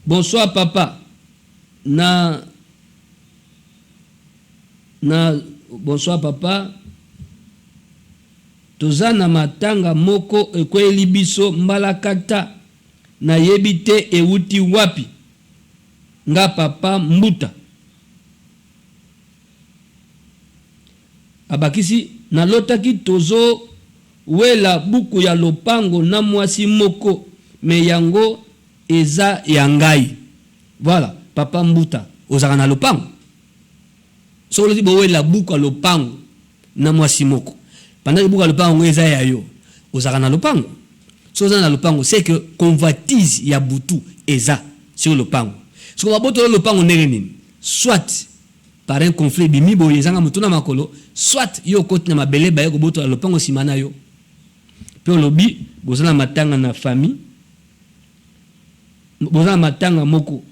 Bonsoir papa. Bonsoir papa. Tozana matanga moko ekweli biso mbalakata na yebite euti wapi. Nga papa mbuta. Abakisi na lotaki tozo wela buku ya lopango na mwasi moko me yango eza yangai. Voilà, papa mbuta ozaka na lopango. Solo ti bowe la buku ya lopango na mwasi moko pendant que buka lopango eza ya yo ozaka na lopango so ozana na lopango c'est que convoitise ya butu eza sur lopango so baboto lopango ndenge nini soit par un conflit bimi boye ezanga mutuna makolo soit yo koti na mabele baye ko boto lopango simana yo pe lobi bozana matanga na famille bozana matanga moko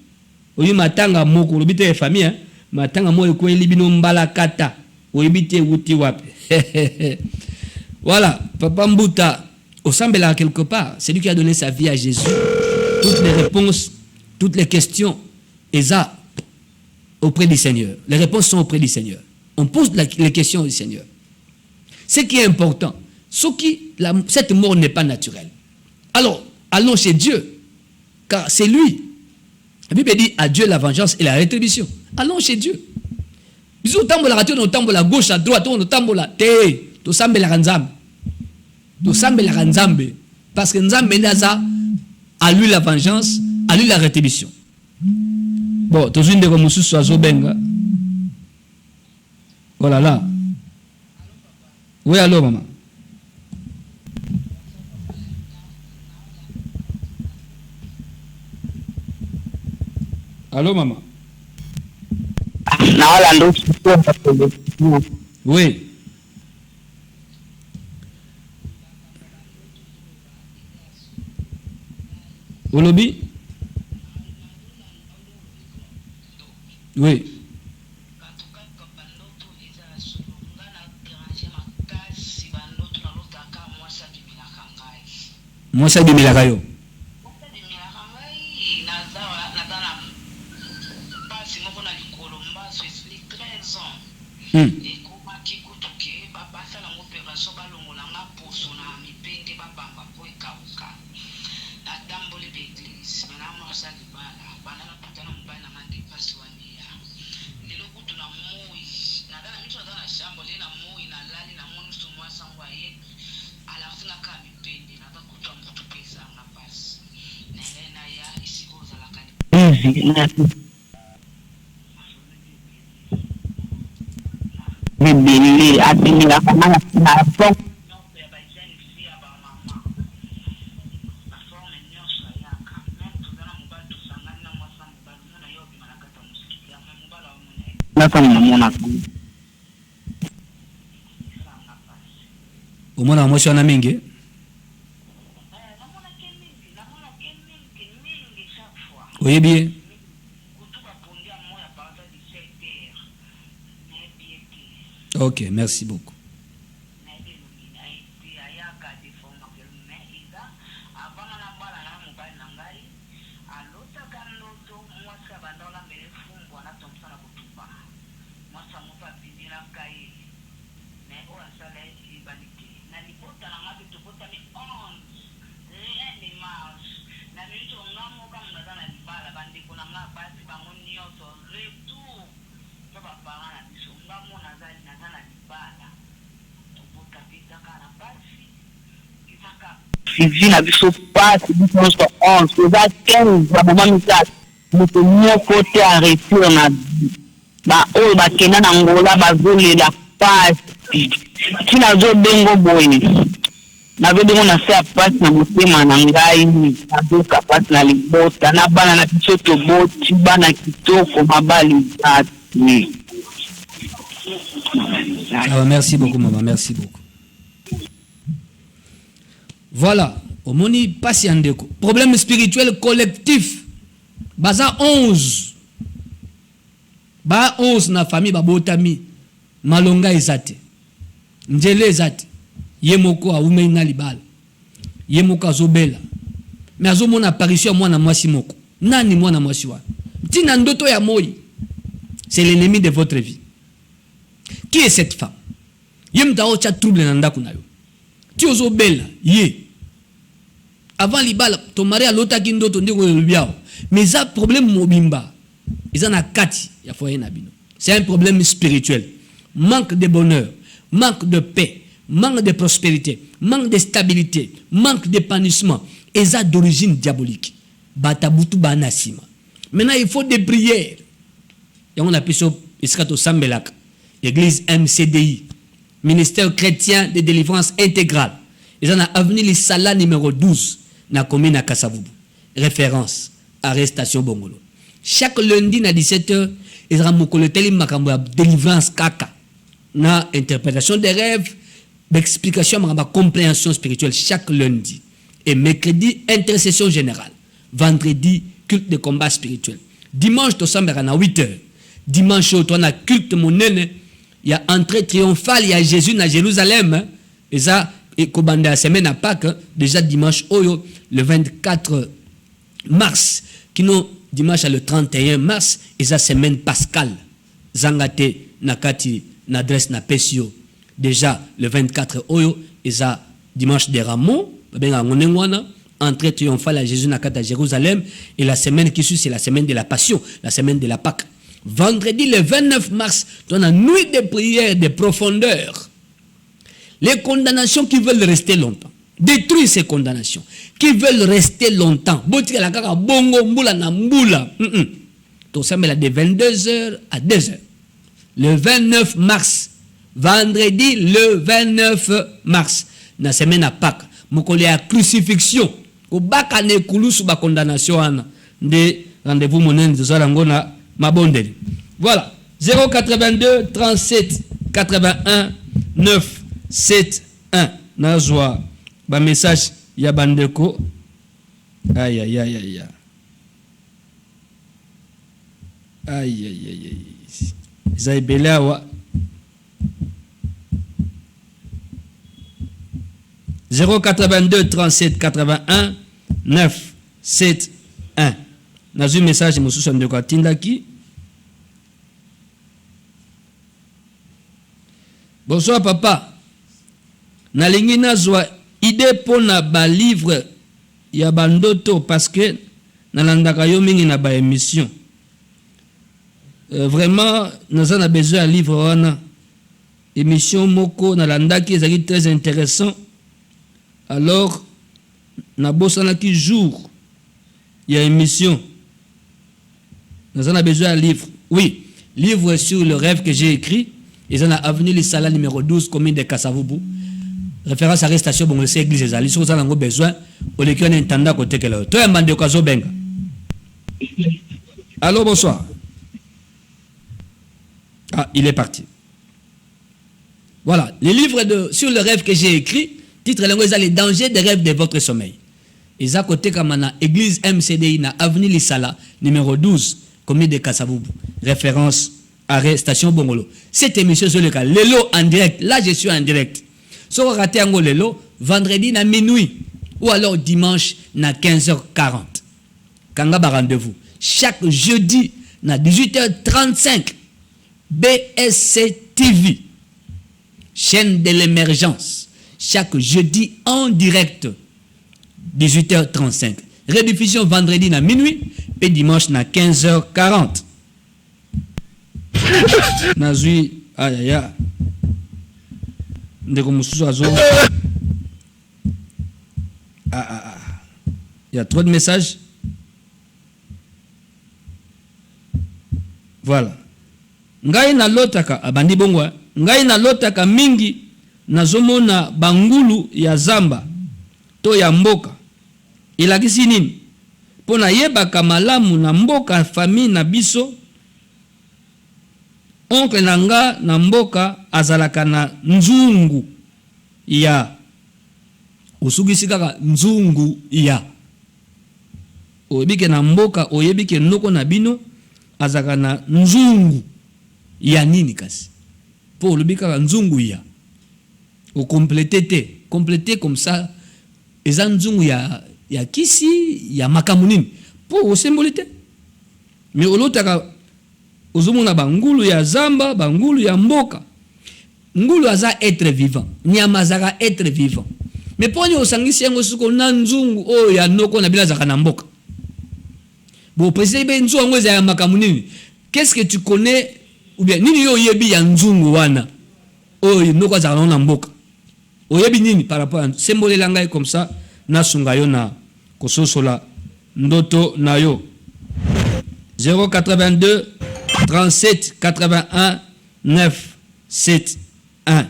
oyi matanga moko lobi te famille matanga mo ko elibino mbala kata oyibite wuti wapi voilà papa Mbuta osambela quelque part c'est lui qui a donné sa vie à Jésus toutes les réponses toutes les questions eza auprès du Seigneur les réponses sont auprès du Seigneur on pose les questions au Seigneur ce qui est important cette mort n'est pas naturelle alors allons chez Dieu car c'est lui. La Bible dit à Dieu la vengeance et la rétribution. Allons chez Dieu. Bisous tambola radio no tambola gauche à droite on tambola te to sambela kanzambe. To sambela kanzambe parce que nzambe ndaza à lui la vengeance, à lui la rétribution. Bon, to zinde ko mususu azobenga. Oh là là. Oui, allô maman. Allô, maman? Oui. Au lobby? Oui. Moi, ça dit Milakayo. Umona mwasi wana mingi oyebi ok merci beaucoup na biso passe biso 11 eza 15 ba moment mitatu moto moko te arrêté na ba oyo bakenda na ngola bazolela passe tina zo bengo boye na bengo na se passe na motema na ngai nazoka passe na libota na bana na biso toboti bana kitoko mabali zati. Merci beaucoup maman, merci beaucoup. Voilà, au moni patiendeko. Problème spirituel collectif. Baza 11. Ba 11 na famille babotami. Malonga ezate. Njele ezate. Yemoko aume na libala. Yemoko azobela. Mais azomona apparition mwana mwasi moko. Nani mwana mwasi wa? Tina ndoto ya moi. C'est l'ennemi de votre vie. Qui est cette femme? Yemta ocha trouble na ndaku na yo. Ti ozobela ye. Avant libala ton mari a lota ki ndoto ndeko lubiao. Mais ça problème mobimba. Ils en a kati ya foyer na bino. C'est un problème spirituel. Manque de bonheur, manque de paix, manque de prospérité, manque de stabilité, manque d'épanouissement. Et ça d'origine diabolique. Batabutu banasima. Maintenant il faut des prières. Et on appelle ça Iskato Sambelak. Église MCDI. ministère chrétien de délivrance intégrale. Ils en a avenue les Sala numéro 12, na commune à Kasavubu. Référence, arrestation Bongolo. Chaque lundi à 17h, ils ont mokoleteli makambo délivrance kaka. Na interprétation des rêves, d'explication ma compréhension spirituelle chaque lundi. Et mercredi, intercession générale. Vendredi, culte de combat spirituel. Dimanche, tu sommes à 8h. Dimanche, tu as culte monene. Il y a entrée triomphale, il y a Jésus à Jérusalem. Et ça, et Kobanda la semaine à Pâques, déjà dimanche, le 24 mars, qui nous dimanche le 31 mars, et ça semaine pascale. Zangate, Nakati, n'adresse na Pesio. Déjà le 24 Oyo, et ça dimanche des Rameaux, entrée triomphale à Jésus Nakata à Jérusalem, et la semaine qui suit, c'est la semaine de la Passion, la semaine de la Pâque. Vendredi le 29 mars, on a nuit de prière de profondeur. Les condamnations qui veulent rester longtemps, détruire ces condamnations, qui veulent rester longtemps. Tout ça, mais de 22h à 2h. Le 29 mars, vendredi le 29 mars, la semaine à Pâques, mokole à crucifixion, au bac à nekulu sous la condamnation de rendez-vous monen de Zarangona Mabondeli. Voilà, 082 37 81 9 7 1. Nazwa, ba message ya bandeko. Aïe aïe aïe aïe. Aïe aïe aïe aïe. Zaibelawa 082 37 81 9 7 1. Dans un message de Moussou de Tindaki. Bonsoir papa. Nalingi nazwa idée pour na ba livre ya bandoto parce que nalandaka yo mingi na ba émission. Vraiment nous avons besoin de livre wana émission moko nalandaki ezali très intéressant. Alors na bosana ki jour il y a émission. Nous avons besoin de livre. Oui, livre sur le rêve que j'ai écrit. Ils ont avenue les Sala numéro 12, commune de Kasavubu. Référence arrestation, bon, c'est église des alliés. Si vous avez besoin, on est qu'un intendant côté que là. Toi, un mandé au caso benga. Allô, bonsoir. Ah, il est parti. Voilà, les livres sur le rêve que j'ai écrit, titre les dangers des rêves de votre sommeil. Ils à côté comme on a église MCDI, na avenue les Sala numéro 12, commune de Kasavubu. Référence arrestation Bongolo. Cette émission sur le cas, Lelo en direct. Là, je suis en direct. Si vous ratez un Lelo, vendredi à minuit ou alors dimanche à 15h40. Kangaba rendez-vous. Chaque jeudi à 18h35, BSC TV, chaîne de l'émergence. Chaque jeudi en direct, 18h35. Rediffusion vendredi à minuit et dimanche à 15h40. Nazui ayaya ndeko mususu azo il y a trop de messages. Voilà, ngai na lotaka abandi bongo ngai na lotaka mingi nazomona bangulu ya zamba to ya mboka ilakisi nini pona yebaka malamu na mboka famille na biso. Oncle nanga na mboka azalaka na nzungu ya usugisi kaka nzungu ya oyebike na mboka oyebike noko na bino azalaka na nzungu ya nini kasi po olobika kaka nzungu ya o compléter comme ça eza nzungu ya kisi ya makamunini po osembolite mais olotaka uzumuna bangulu ya zamba, bangulu ya mboka. Ngulu aza être vivant. Nyama zaka être vivant. Mais pour nous osangisi yango suko na nzungu o ya noko na bila zaka na mboka. Bon président be nzungu yango ya makamunini. Qu'est-ce que tu connais ou bien nini yo yebi ya nzungu wana? O noko zaka na mboka. O yebi nini par rapport à symbole langa comme ça na sunga yo na kososola ndoto na yo. 082 37 81 9 7 1.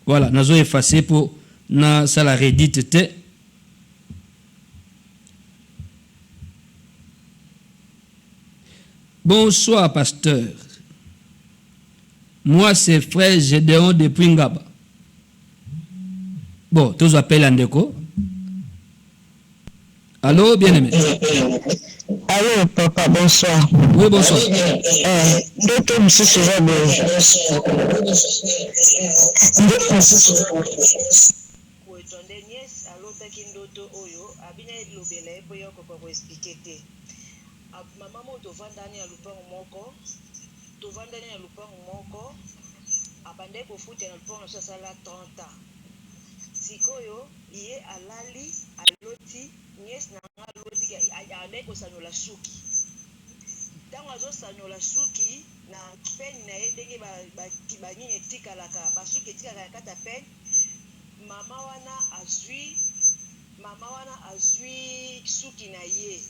Voilà, nous avons effacé pour na ça la redite te. Bonsoir, pasteur. Moi, c'est frère Gédéon depuis Ngaba. Bon, tous appellent Andeko. Allô, bien-aimé. Allô, papa, bonsoir. Oui, bonsoir. Ndoto msusu wabo. kuetonde nièce alotaki ndoto oyo abina elobela ye mpo yokoka koexplike te. Mama mo tovandani ya lupango moko abandaki kofuta na lupango na so asala 30 ans. Sikoyo ye alali aloti nièce na nga aloti andaki kosanola suki. Ntango azosanola suki na pene na ye ndenge banini etikalaka basuki etikaka ya kata pene, mama wana azwi suki na ye,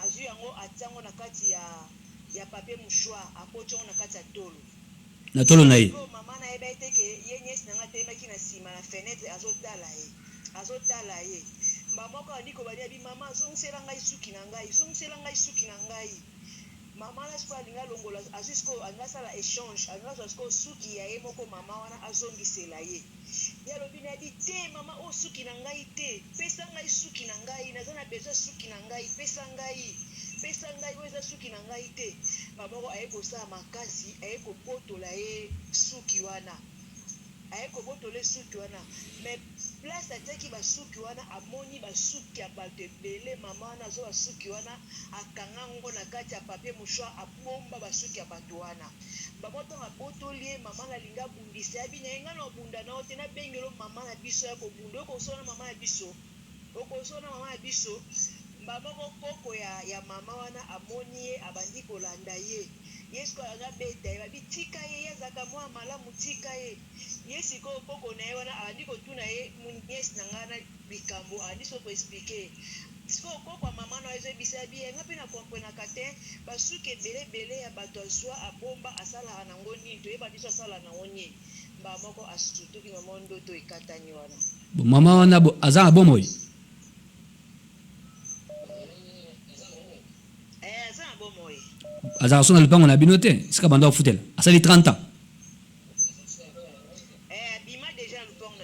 azwi yango atiango na kati ya papier mouchoir, apoti yango na kati ya tolo. Na tolo na ye. Mama na yeba ete ke ye nièce na nga temaki na nsima na fenêtre azotala ye. Mama ko andi kobania bi mama zongisela ngai suki na ngai. Mama na siko alinga longola azisiko angasala échange angasala siko suki ya ye moko mama wana azongisela ye. Ya lobi na di te mama o suki na ngai te, pesa ngai suki na ngai, naza na besoin suki na ngai, pesa ngai oza suki na ngai te. Mama ko aye kosala makasi, aye kobotola ye suki wana. Mais place ateki basuki wana amoni basuki ya bato ebele, mama wana azo basuki wana akanga ngo na kati ya papier mouchoir abomba basuki ya bato wana. Mama ntango abotoli ye mama nalinga bundisa ya bina yenga na obunda na ote na bengelo mama na biso ya kobunda okosona mama ya biso. Mama koko ya mama wana amoni ye abandi kolanda ye. Yesu anga beta ye babi tika ye yazaka mwa malamu tika ye. Yesu ko koko na ye wana abandi kotuna ye muniesi na ngana bikambo abandi so ko expliquer. Siko koko mama na ezo bisa bi nga pe na kompona kate basuki ebele ya bato azwa abomba asala na ngoni to ye badiso asala na ngoni. Ba moko asutuki mama ndoto ikatani wana. Mama wana azana bomoi. Azara sona lupango na bino te, sika banda ofutela. Asali 30 ans. Abima déjà lupango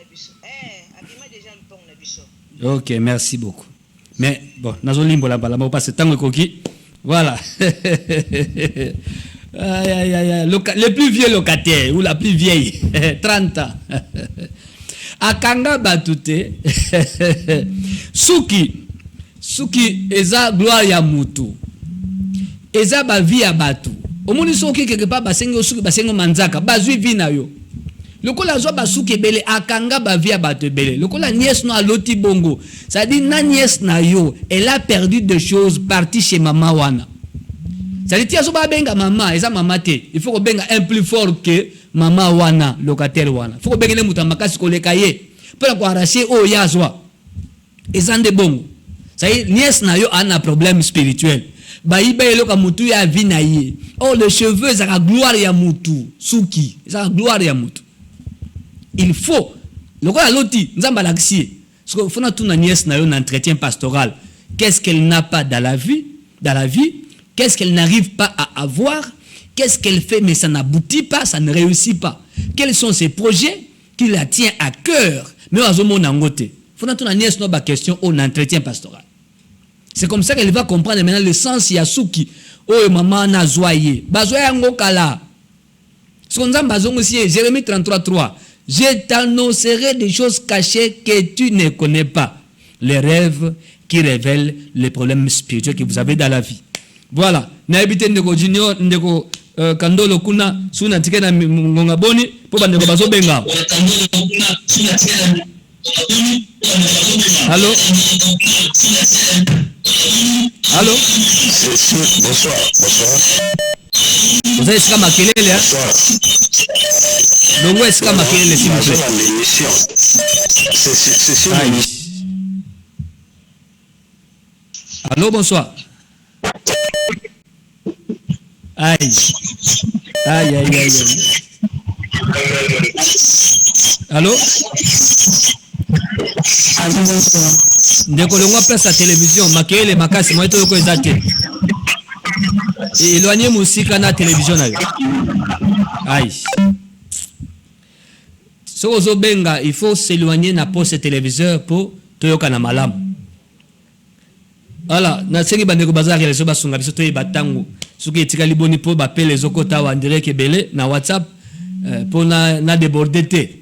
na biso. Ok, merci beaucoup. Mais bon, nazo limbo la bala, parce que tango koki. Voilà. Le plus vieux locataire ou la plus vieille, 30 ans. Akanga batute. Suki eza gloire ya mutu. Eza ba vie ya batu. Omoni soki quelque part basengo suki basengo manzaka, bazwi vie na yo. Lokola zo basuki ebele akanga ba vie ya batu ebele. Lokola nièce no aloti bongo. Ça dit na nièce na yo, elle a perdu des choses partie chez maman wana. Ça dit tia so ba benga maman, eza maman te. Il faut ko benga un plus fort que maman wana, locataire wana. Faut ko benga le muta makasi koleka ye. Pour ko arracher o yazwa. Eza nde bongo. Ça dit nièce na yo a un problème spirituel. Baïba eloka mutu ya vie na ye. Oh, le cheveu ça la gloire ya mutu. Suki, ça la gloire ya mutu. Il faut le quoi loti nzamba laxie. Parce que faut na tout na nièce na yo un entretien pastoral. Qu'est-ce qu'elle n'a pas dans la vie? Qu'est-ce qu'elle n'arrive pas à avoir? Qu'est-ce qu'elle fait mais ça n'aboutit pas, ça ne réussit pas? Quels sont ses projets qui la tient à cœur? Mais azomo na ngote. Faut na tout na nièce no ba question au entretien pastoral. C'est comme ça qu'elle va comprendre maintenant le sens Yasuki. Oh maman na zoye. Bazoya ngokala. Ce qu'on a besoin aussi, Jérémie 33:3. Je t'annoncerai des choses cachées que tu ne connais pas. Les rêves qui révèlent les problèmes spirituels que vous avez dans la vie. Voilà. Naibite ndeko junior ndeko kandolo kuna suna tikena ngonga boni po bandeko bazo benga. Allô? Allô? Bonsoir. Vous avez ce comme makelele, hein? Donc, où est-ce que makelele, s'il vous plaît? C'est sur Allô, bonsoir. Aïe. Allô? Ndeko longwa place à télévision, makele makasi moi to ko ezate. Éloigner musika na télévision na yo. Aïe. Si vous benga, il faut s'éloigner na poste téléviseur pour toyoka na malamu. Voilà, na sengi bandeko bazaki les basunga biso to batangu. Suki etikali boni po ba pele zokota wa direct belé na WhatsApp pour na déborder té.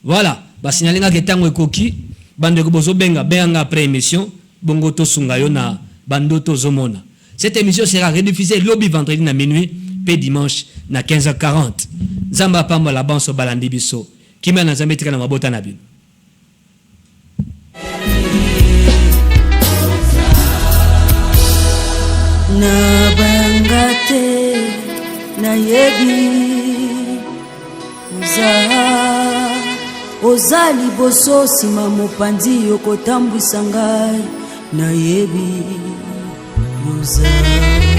Voilà, ba signalinga ke tango ekoki bandeko bozo benga après émission bongo to sunga yo na bando to zomona. Cette émission sera rediffusée lobby vendredi na minuit pe dimanche na 15h40. Zamba pamba la banso balandi biso. Kimena na zambe tika na mabota na bino. Na bangate na yebi ozali boso sima mopandi yokotambwisa ngai na yebi ozali